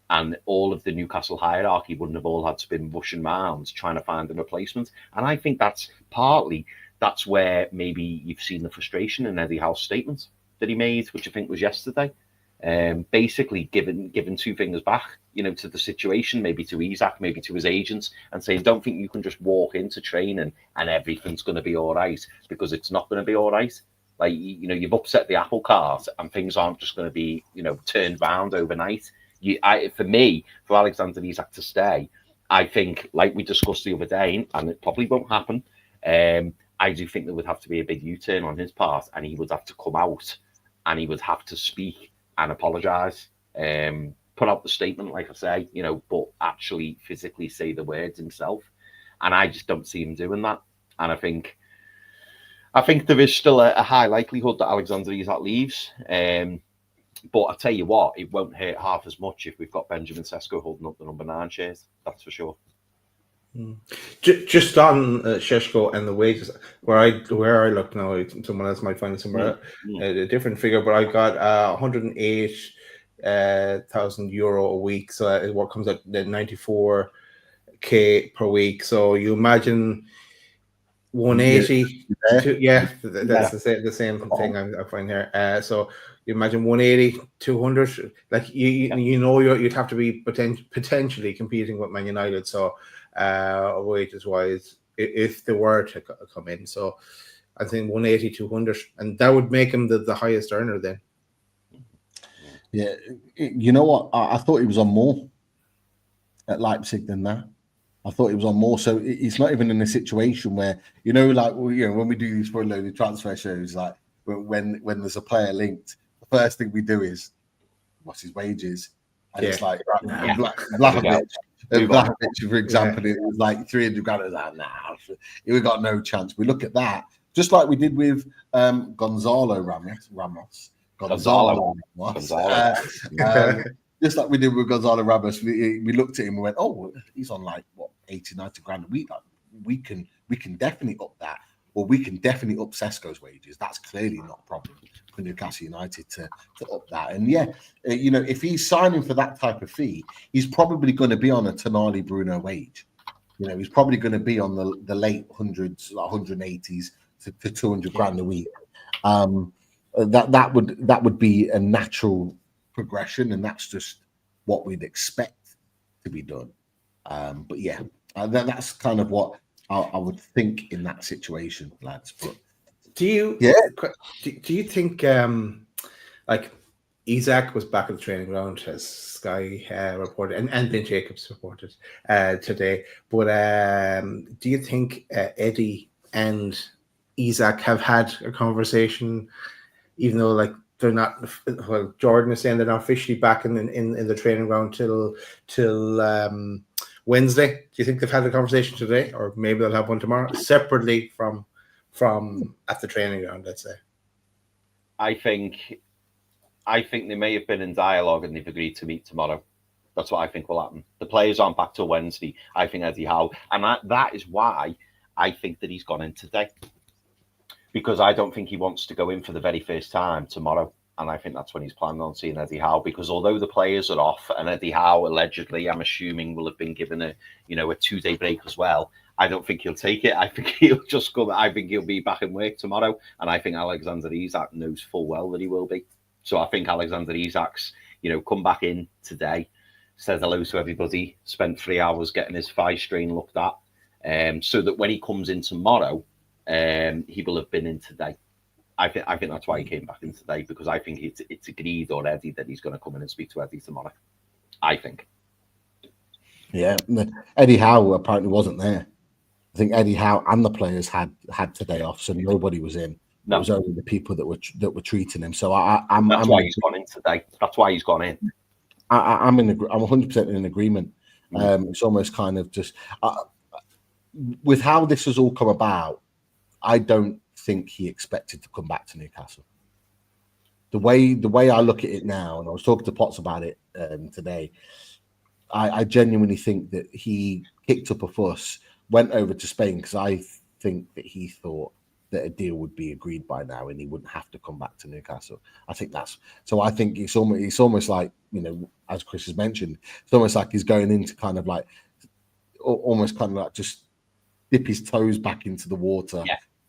And all of the Newcastle hierarchy wouldn't have all had to been rushing around trying to find a replacement. And I think that's where maybe you've seen the frustration in Eddie Howe's statement that he made, which I think was yesterday. Basically giving 2 fingers back, you know, to the situation, maybe to Isak, maybe to his agents, and saying, don't think you can just walk into training and everything's going to be all right, because it's not going to be all right. Like, you know, you've upset the apple cart and things aren't just going to be, you know, turned round overnight. For Alexander Isak to stay, I think, like we discussed the other day, and it probably won't happen, I do think there would have to be a big U-turn on his part, and he would have to come out and he would have to speak and apologise, put out the statement, like I say, you know, but actually physically say the words himself. And I just don't see him doing that. And I think there is still a high likelihood that Alexander Isak leaves. But I tell you what, it won't hurt half as much if we've got Benjamin Šeško holding up the number 9 shares. That's for sure. Just on Šeško and the wages, where I look now, someone else might find it somewhere a different figure, but I got 108,000 euro a week, so what comes out at 94k per week. So you imagine 180, that's the same thing I find here. So you imagine 180, 200, like you know you'd have to be potentially competing with Man United. So wages wise, if they were to come in, so I think 180, 200, and that would make him the highest earner then. Yeah, you know what? I thought he was on more at Leipzig than that. I thought he was on more, so it's not even in a situation where, you know, like, you know, when we do these for loaded transfer shows, like when there's a player linked, the first thing we do is what's his wages, and it's like Vlahovic, for example, it was like 300 grand. I was like, nah, we got no chance. We look at that just like we did with Gonzalo Ramos. Just like we did with Gonzalo Ramos, we looked at him and went, "Oh, he's on like what 80, 90 grand a week. Like, we can definitely up that." But we can definitely up Šeško's wages. That's clearly not a problem for Newcastle United to up that. And if he's signing for that type of fee, he's probably going to be on a Tonali Bruno wage. He's probably going to be on the late hundreds, like 180s to 200 grand a week. That would be a natural progression, and that's just what we'd expect to be done. But yeah, that's kind of what I would think in that situation, lads. But do you think like Isak was back at the training ground, as Sky reported, and Ben Jacobs reported today? But do you think Eddie and Isak have had a conversation, even though like they're not? Well, Jordan is saying they're not officially back in the training ground till Wednesday. Do you think they've had a conversation today, or maybe they'll have one tomorrow, separately from at the training ground? Let's say. I think they may have been in dialogue and they've agreed to meet tomorrow. That's what I think will happen. The players aren't back till Wednesday. I think Eddie Howe, and that is why I think that he's gone in today, because I don't think he wants to go in for the very first time tomorrow. And I think that's when he's planning on seeing Eddie Howe, because although the players are off and Eddie Howe allegedly, I'm assuming, will have been given a 2-day break as well, I don't think he'll take it. I think he'll just come. I think he'll be back in work tomorrow. And I think Alexander Isak knows full well that he will be. So I think Alexander Isak's, come back in today, says hello to everybody, spent 3 hours getting his thigh strain looked at, so that when he comes in tomorrow, he will have been in today. I think that's why he came back in today, because I think it's agreed already that he's going to come in and speak to Eddie tomorrow. I think. Yeah, Eddie Howe apparently wasn't there. I think Eddie Howe and the players had today off, so nobody was in. No. It was only the people that were treating him. So I'm. That's why he's gone in today. That's why he's gone in. I'm 100% in agreement. It's almost kind of just with how this has all come about. I don't think he expected to come back to Newcastle. The way I look at it now, and I was talking to Potts about it today, I genuinely think that he kicked up a fuss, went over to Spain, because I think that he thought that a deal would be agreed by now and he wouldn't have to come back to Newcastle. I think it's almost like, as Chris has mentioned, it's almost like he's going in to kind of like just dip his toes back into the water,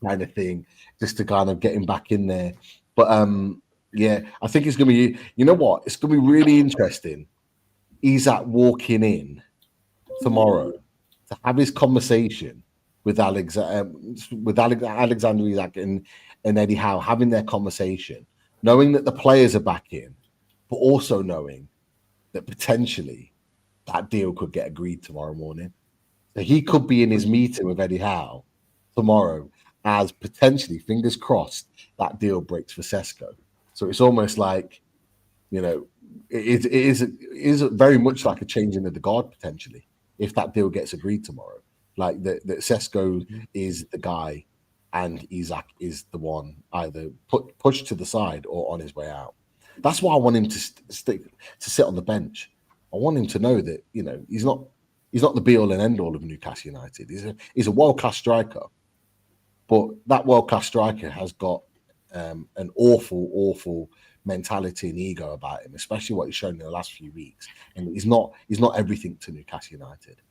kind of thing, just to kind of get him back in there. But I think it's going to be, it's going to be really interesting. Isak walking in tomorrow to have his conversation with Alexander Isak and Eddie Howe, having their conversation, knowing that the players are back in, but also knowing that potentially that deal could get agreed tomorrow morning. So he could be in his meeting with Eddie Howe tomorrow as potentially, fingers crossed, that deal breaks for Šeško. So it's almost like, it is very much like a changing of the guard potentially, if that deal gets agreed tomorrow. Like that Šeško is the guy and Isak is the one either pushed to the side or on his way out. That's why I want him to sit on the bench. I want him to know that, he's not the be-all and end-all of Newcastle United. He's a world-class striker. But that world-class striker has got an awful mentality and ego about him, especially what he's shown in the last few weeks. And he's not everything to Newcastle United.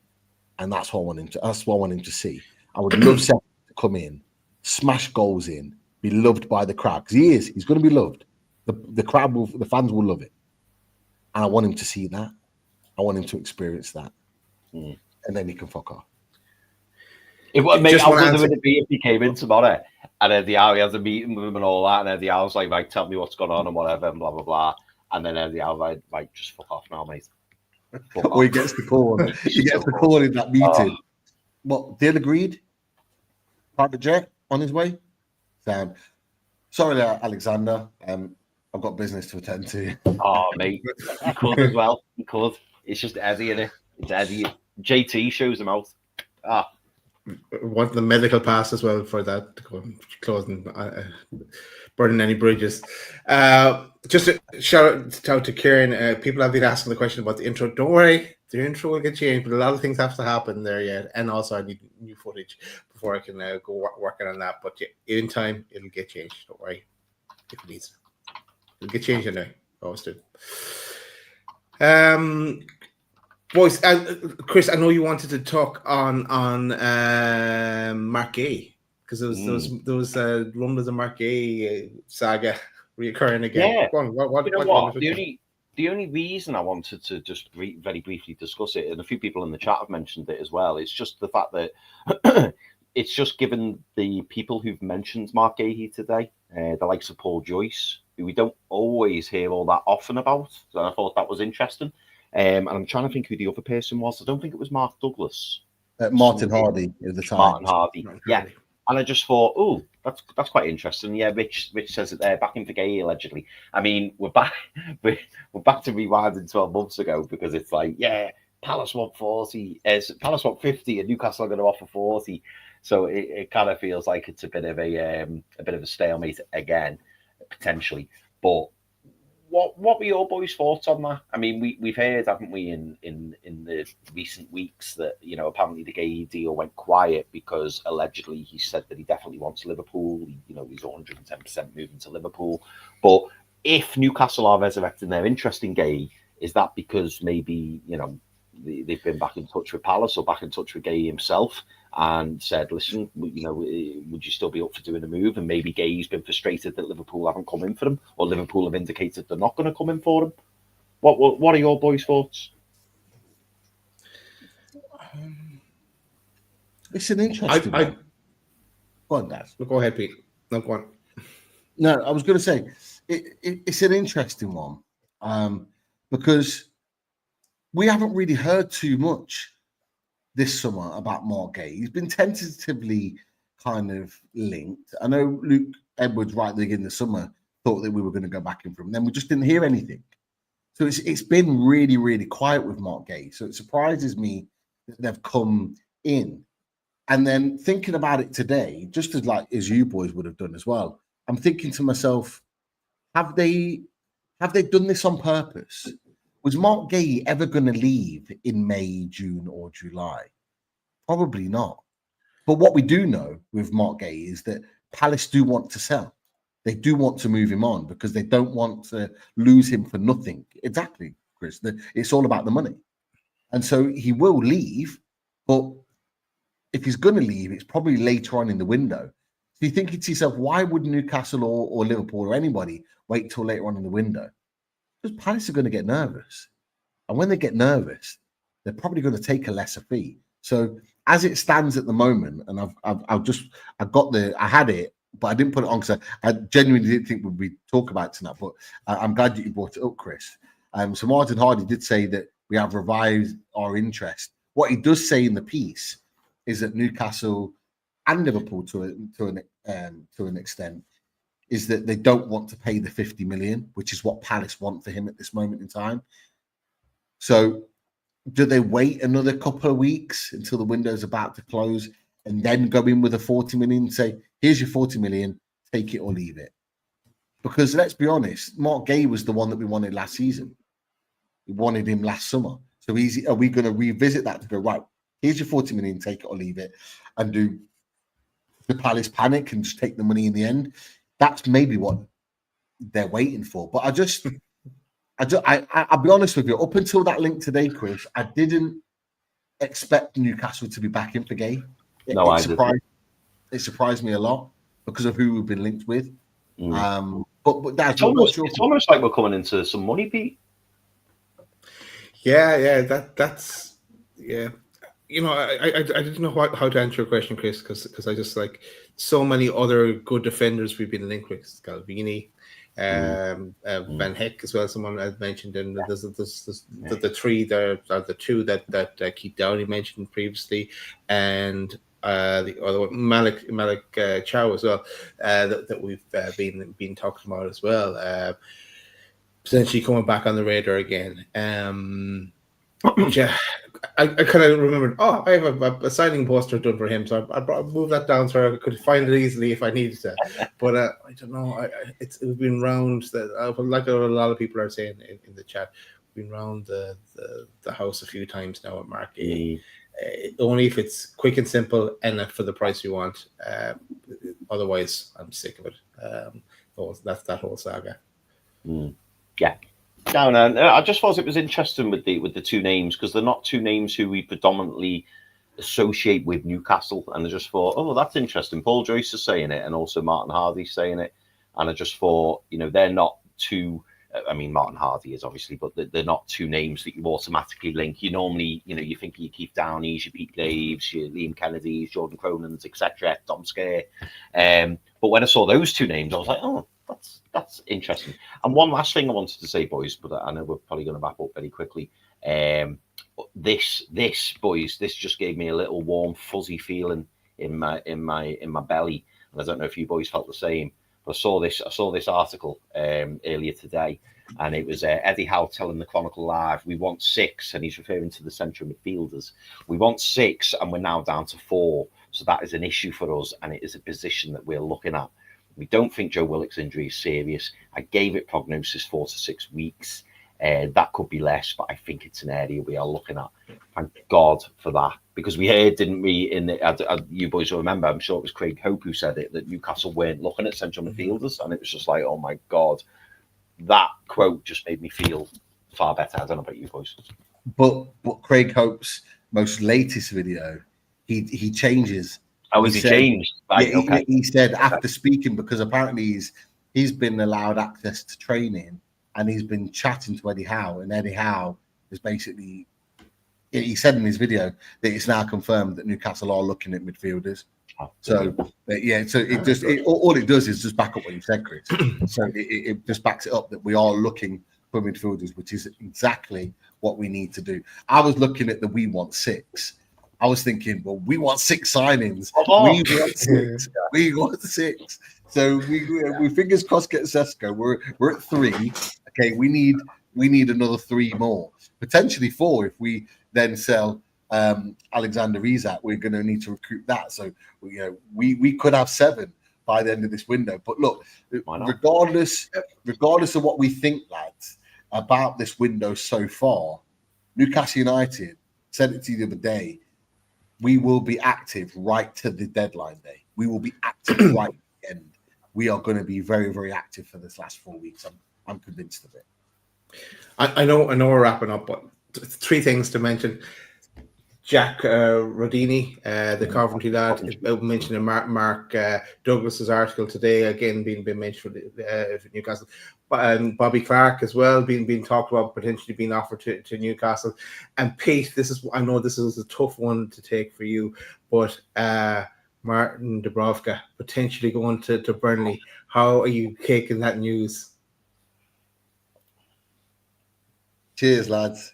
And that's what I want him to. That's what I want him to see. I would love Seth to come in, smash goals in, be loved by the crowd, because he is. He's going to be loved. The crowd the fans will love it, and I want him to see that. I want him to experience that, and then he can fuck off. How good would it be if he came in tomorrow and Eddie Howe, he has a meeting with him and all that, and Eddie Howe's like, right, tell me what's going on and whatever, and blah blah blah, and then Eddie Howe like just fuck off now, mate. Or he gets the call. He gets the call in that meeting. What, deal agreed? Private jet on his way? Sorry, Alexander. I've got business to attend to. Oh, mate. He could as well. He could. It's just Eddie, innit? It's Eddie. JT shows him out. Want the medical pass as well for that, to go closing, burning any bridges. Just a shout out to Kieran. People have been asking the question about the intro. Don't worry, The intro will get changed, but a lot of things have to happen there yet. And also, I need new footage before I can go working on that. But yeah, in time, it'll get changed. Don't worry. If it needs, it'll get changed anyway. Always do. Boys, Chris, I know you wanted to talk on Mark Gay because there was rumblings of Mark Gay saga reoccurring again. Yeah. Go on, what, You know what? The only reason I wanted to just very briefly discuss it, and a few people in the chat have mentioned it as well, it's just the fact that it's just given the people who've mentioned Mark Gahey today, the likes of Paul Joyce, who we don't always hear all that often about. So I thought that was interesting. And I'm trying to think who the other person was. I don't think it was Mark Douglas. Martin Hardy at the time. Martin Hardy, yeah. And I just thought, oh, that's quite interesting. Yeah, Rich says it there, backing for Gay allegedly. I mean, we're back to rewinding 12 months ago because it's like, yeah, Palace want 40, Palace want 50, and Newcastle are going to offer 40. So it kind of feels like it's a bit of a stalemate again, potentially. But what were your boys' thoughts on that? I mean, we've heard, haven't we, in the recent weeks that, you know, apparently the Gay deal went quiet because allegedly he said that he definitely wants Liverpool. He's 110% moving to Liverpool. But if Newcastle are resurrecting their interest in Gay, is that because maybe, you know, they've been back in touch with Palace or back in touch with Gay himself and said, listen, you know, would you still be up for doing a move? And maybe Gay's been frustrated that Liverpool haven't come in for him, or Liverpool have indicated they're not going to come in for him. What are your boys' thoughts? It's an interesting one. Go on, Dad. Go ahead, Pete. No, go on. No, I was going to say it's an interesting one because we haven't really heard too much this summer about Mark Gay. He's been tentatively kind of linked. I know Luke Edwards right at the beginning of the summer thought that we were going to go back in for him. Then we just didn't hear anything. So it's been really, really quiet with Mark Gay. So it surprises me that they've come in. And then thinking about it today, just as you boys would have done as well, I'm thinking to myself, have they done this on purpose? Was Mark Gay ever going to leave in May, June, or July? Probably not. But what we do know with Mark Gay is that Palace do want to sell. They do want to move him on because they don't want to lose him for nothing. Exactly, Chris. It's all about the money. And so he will leave, but if he's going to leave, it's probably later on in the window. So you're thinking to yourself, why would Newcastle or Liverpool or anybody wait till later on in the window? Because Palace are going to get nervous. And when they get nervous, they're probably going to take a lesser fee. So as it stands at the moment, and I had it, but I didn't put it on because I genuinely didn't think we'd talk about it tonight. But I'm glad that you brought it up, Chris. So Martin Hardy did say that we have revived our interest. What he does say in the piece is that Newcastle and Liverpool to an extent is that they don't want to pay the 50 million, which is what Palace want for him at this moment in time. So do they wait another couple of weeks until the window's about to close and then go in with a 40 million and say, here's your 40 million, take it or leave it? Because let's be honest, Mark Gay was the one that we wanted last season. We wanted him last summer. So are we going to revisit that to go, right, here's your 40 million, take it or leave it, and do the Palace panic and just take the money in the end? That's maybe what they're waiting for. But I'll be honest with you, up until that link today, Chris, I didn't expect Newcastle to be back in for Gay. It surprised me a lot because of who we've been linked with. But that's it's almost like we're coming into some money, Pete. Yeah, that's. You know, I didn't know how to answer your question, Chris, because I just like so many other good defenders we've been linked with. Scalvini, Van Heck as well. Someone had mentioned, and there's the three there are the two that Keith Downey mentioned previously, and the other one, Malik Chow as well, that we've been talking about as well. Potentially coming back on the radar again. Yeah, I kind of remembered. Oh, I have a signing poster done for him, so I moved that down so I could find it easily if I needed to. But I don't know. It's been round that, like a lot of people are saying in the chat, been around the house a few times now at Mark. Only if it's quick and simple and for the price we want. Otherwise, I'm sick of it. That's that whole saga. Yeah. No. I just thought it was interesting with the two names, because they're not two names who we predominantly associate with Newcastle, and I just thought, oh, that's interesting. Paul Joyce is saying it, and also Martin Hardy's saying it, and I just thought, they're not two. I mean, Martin Hardy is obviously, but they're not two names that you automatically link. You normally, you think of your Keith Downeys, your Pete Daves, your Liam Kennedys, Jordan Cronins, etc., Dom Scare. But when I saw those two names, I was like, oh, that's interesting. And one last thing I wanted to say, boys, but I know we're probably going to wrap up very quickly. This boys, this just gave me a little warm, fuzzy feeling in my belly, and I don't know if you boys felt the same. But I saw this article earlier today, and it was Eddie Howe telling the Chronicle Live, we want 6, and he's referring to the central midfielders. We want 6, and we're now down to 4. So that is an issue for us, and it is a position that we're looking at. We don't think Joe Willock's injury is serious. I gave it prognosis 4 to 6 weeks. That could be less, but I think it's an area we are looking at. Thank God for that, because we heard, didn't we? You boys will remember, I'm sure it was Craig Hope who said it, that Newcastle weren't looking at central midfielders, and it was just like, oh my God, that quote just made me feel far better. I don't know about you boys, but Craig Hope's most latest video, he changes. Oh, he changed? Right, yeah, okay. He said after speaking, because apparently he's been allowed access to training, and he's been chatting to Eddie Howe, and Eddie Howe is basically, he said in his video that it's now confirmed that Newcastle are looking at midfielders. So all it does is just back up what you said, Chris. So it just backs it up that we are looking for midfielders, which is exactly what we need to do. I was looking at the we want 6. I was thinking, well, we want 6 signings. We want 6. We want 6. So we fingers crossed get Šeško. We're at 3. Okay, we need another 3 more, potentially 4 if we then sell Alexander Isak. We're going to need to recruit that. So we could have 7 by the end of this window. But look, regardless of what we think, lads, about this window so far, Newcastle United said it to you the other day. We will be active right to the deadline day. We will be active right at the end. We are going to be very, very active for this last 4 weeks. I'm convinced of it. I know we're wrapping up, but 3 things to mention. Jack Rodini, the Coventry lad, mentioned in Mark Douglas's article today, again being mentioned for Newcastle. Bobby Clark as well, being talked about potentially being offered to Newcastle. And Pete, I know this is a tough one to take for you, but Martin Dubravka potentially going to Burnley. How are you taking that news? Cheers, lads.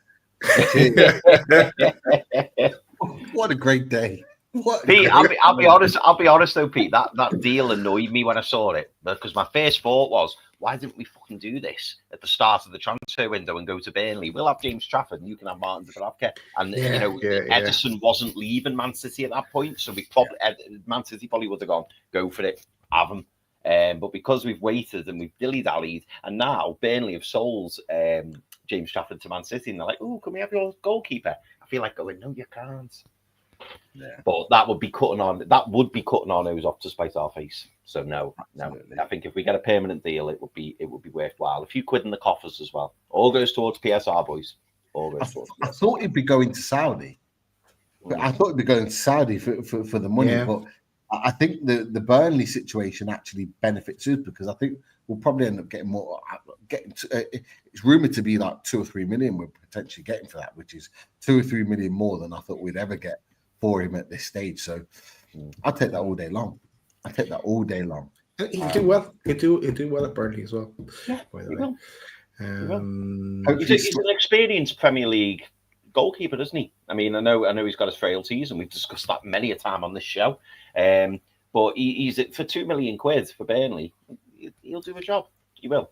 Cheers. What a great day. Pete, I'll be honest though, Pete, that deal annoyed me when I saw it, because my first thought was, why didn't we fucking do this at the start of the transfer window and go to Burnley? We'll have James Trafford and you can have Martin Dubravka. And Ederson wasn't leaving Man City at that point, so Man City probably would have gone, go for it, have him. But because we've waited and we've dilly-dallied, and now Burnley have sold James Trafford to Man City, and they're like, oh, can we have your goalkeeper? I feel like going, no, you can't. Yeah. But that would be cutting our nose off to spite our face. So no. I think if we get a permanent deal, it would be worthwhile. A few quid in the coffers as well. All goes towards PSR, boys. I thought he'd be going to Saudi. I thought he'd be going to Saudi for the money, but I think the Burnley situation actually benefits us, because I think we'll probably end up getting more. It's rumored to be like 2 or 3 million we're potentially getting for that, which is 2 or 3 million more than I thought we'd ever get for him at this stage. So I'll take that all day long. He'll do well. He'll do well at Burnley as well. Yeah, he will. He's an experienced Premier League goalkeeper, isn't he? I mean, I know he's got his frailties, and we've discussed that many a time on this show. But he's for 2 million quid for Burnley. He'll do a job. He will.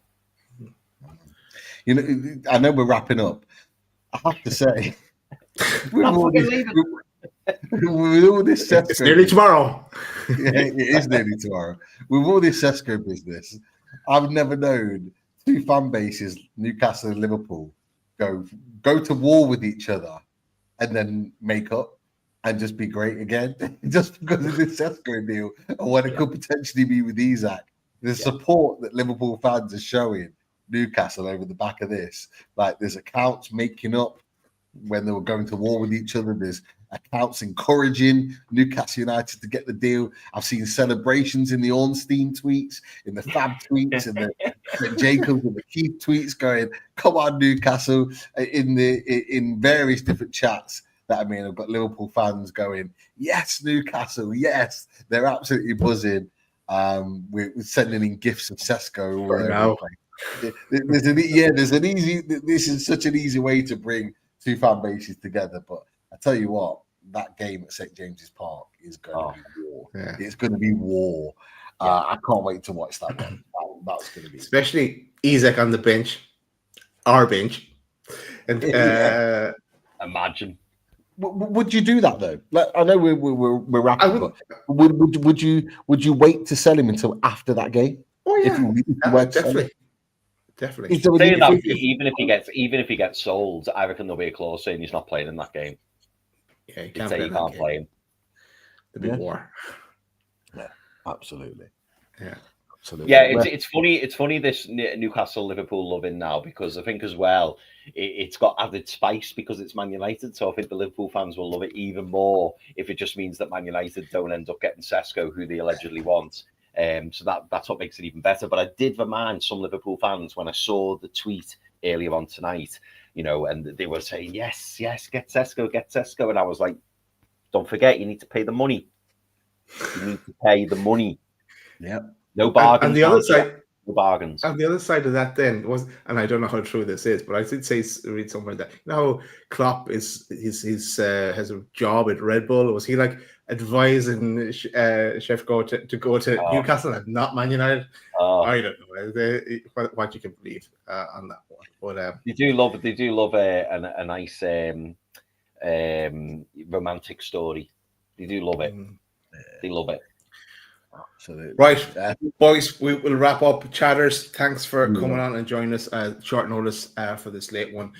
I know we're wrapping up. I have to say, with all this Šeško, it's nearly tomorrow. It is nearly tomorrow. With all this Šeško business, I've never known 2 fan bases, Newcastle and Liverpool, go to war with each other and then make up and just be great again, just because of this Šeško deal and what it could potentially be with Isak. The support that Liverpool fans are showing Newcastle over the back of this, like there's accounts making up when they were going to war with each other. There's accounts encouraging Newcastle United to get the deal. I've seen celebrations in the Ornstein tweets, in the Fab tweets, and the Jacobs and the Keith tweets going, "Come on, Newcastle!" In various different chats that I mean, I've got Liverpool fans going, "Yes, Newcastle, yes!" They're absolutely buzzing. We're sending in gifts of Šeško all over the place. There's an easy. This is such an easy way to bring two fan bases together. But I tell you what, that game at St James's Park is going to be war. Yeah. It's going to be war. I can't wait to watch that one. That's going to be, especially Isak on the bench, our bench, and imagine. Would you do that though? Like, I know we're wrapping, but would you wait to sell him until after that game? Oh yeah, definitely. Saying that, even if he gets sold, I reckon there'll be a clause saying he's not playing in that game. Yeah, you can't play him. There'll be war. Yeah, absolutely. Yeah. Absolutely. Yeah, it's funny. It's funny this Newcastle Liverpool loving now, because I think as well it's got added spice because it's Man United. So I think the Liverpool fans will love it even more if it just means that Man United don't end up getting Šeško, who they allegedly want. So that's what makes it even better. But I did remind some Liverpool fans when I saw the tweet earlier on tonight, and they were saying yes, get Šeško, and I was like, don't forget, you need to pay the money. You need to pay the money. Yeah. No bargains. And the other side, no bargains. And the other side of that then was, and I don't know how true this is, but I did read somewhere that Klopp has a job at Red Bull. Was he like advising Šeško to go to Newcastle and not Man United? I don't know what you can believe on that one. But they do love a nice romantic story. They do love it. They love it. Absolutely. Right, boys, we will wrap up. Chatters, thanks for coming on and joining us short notice for this late one.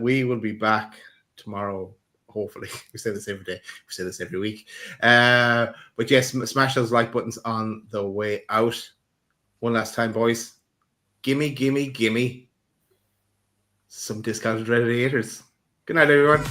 We will be back tomorrow, hopefully. We say this every day. We say this every week. But yes, smash those like buttons on the way out. One last time, boys. Gimme some discounted radiators. Good night, everyone.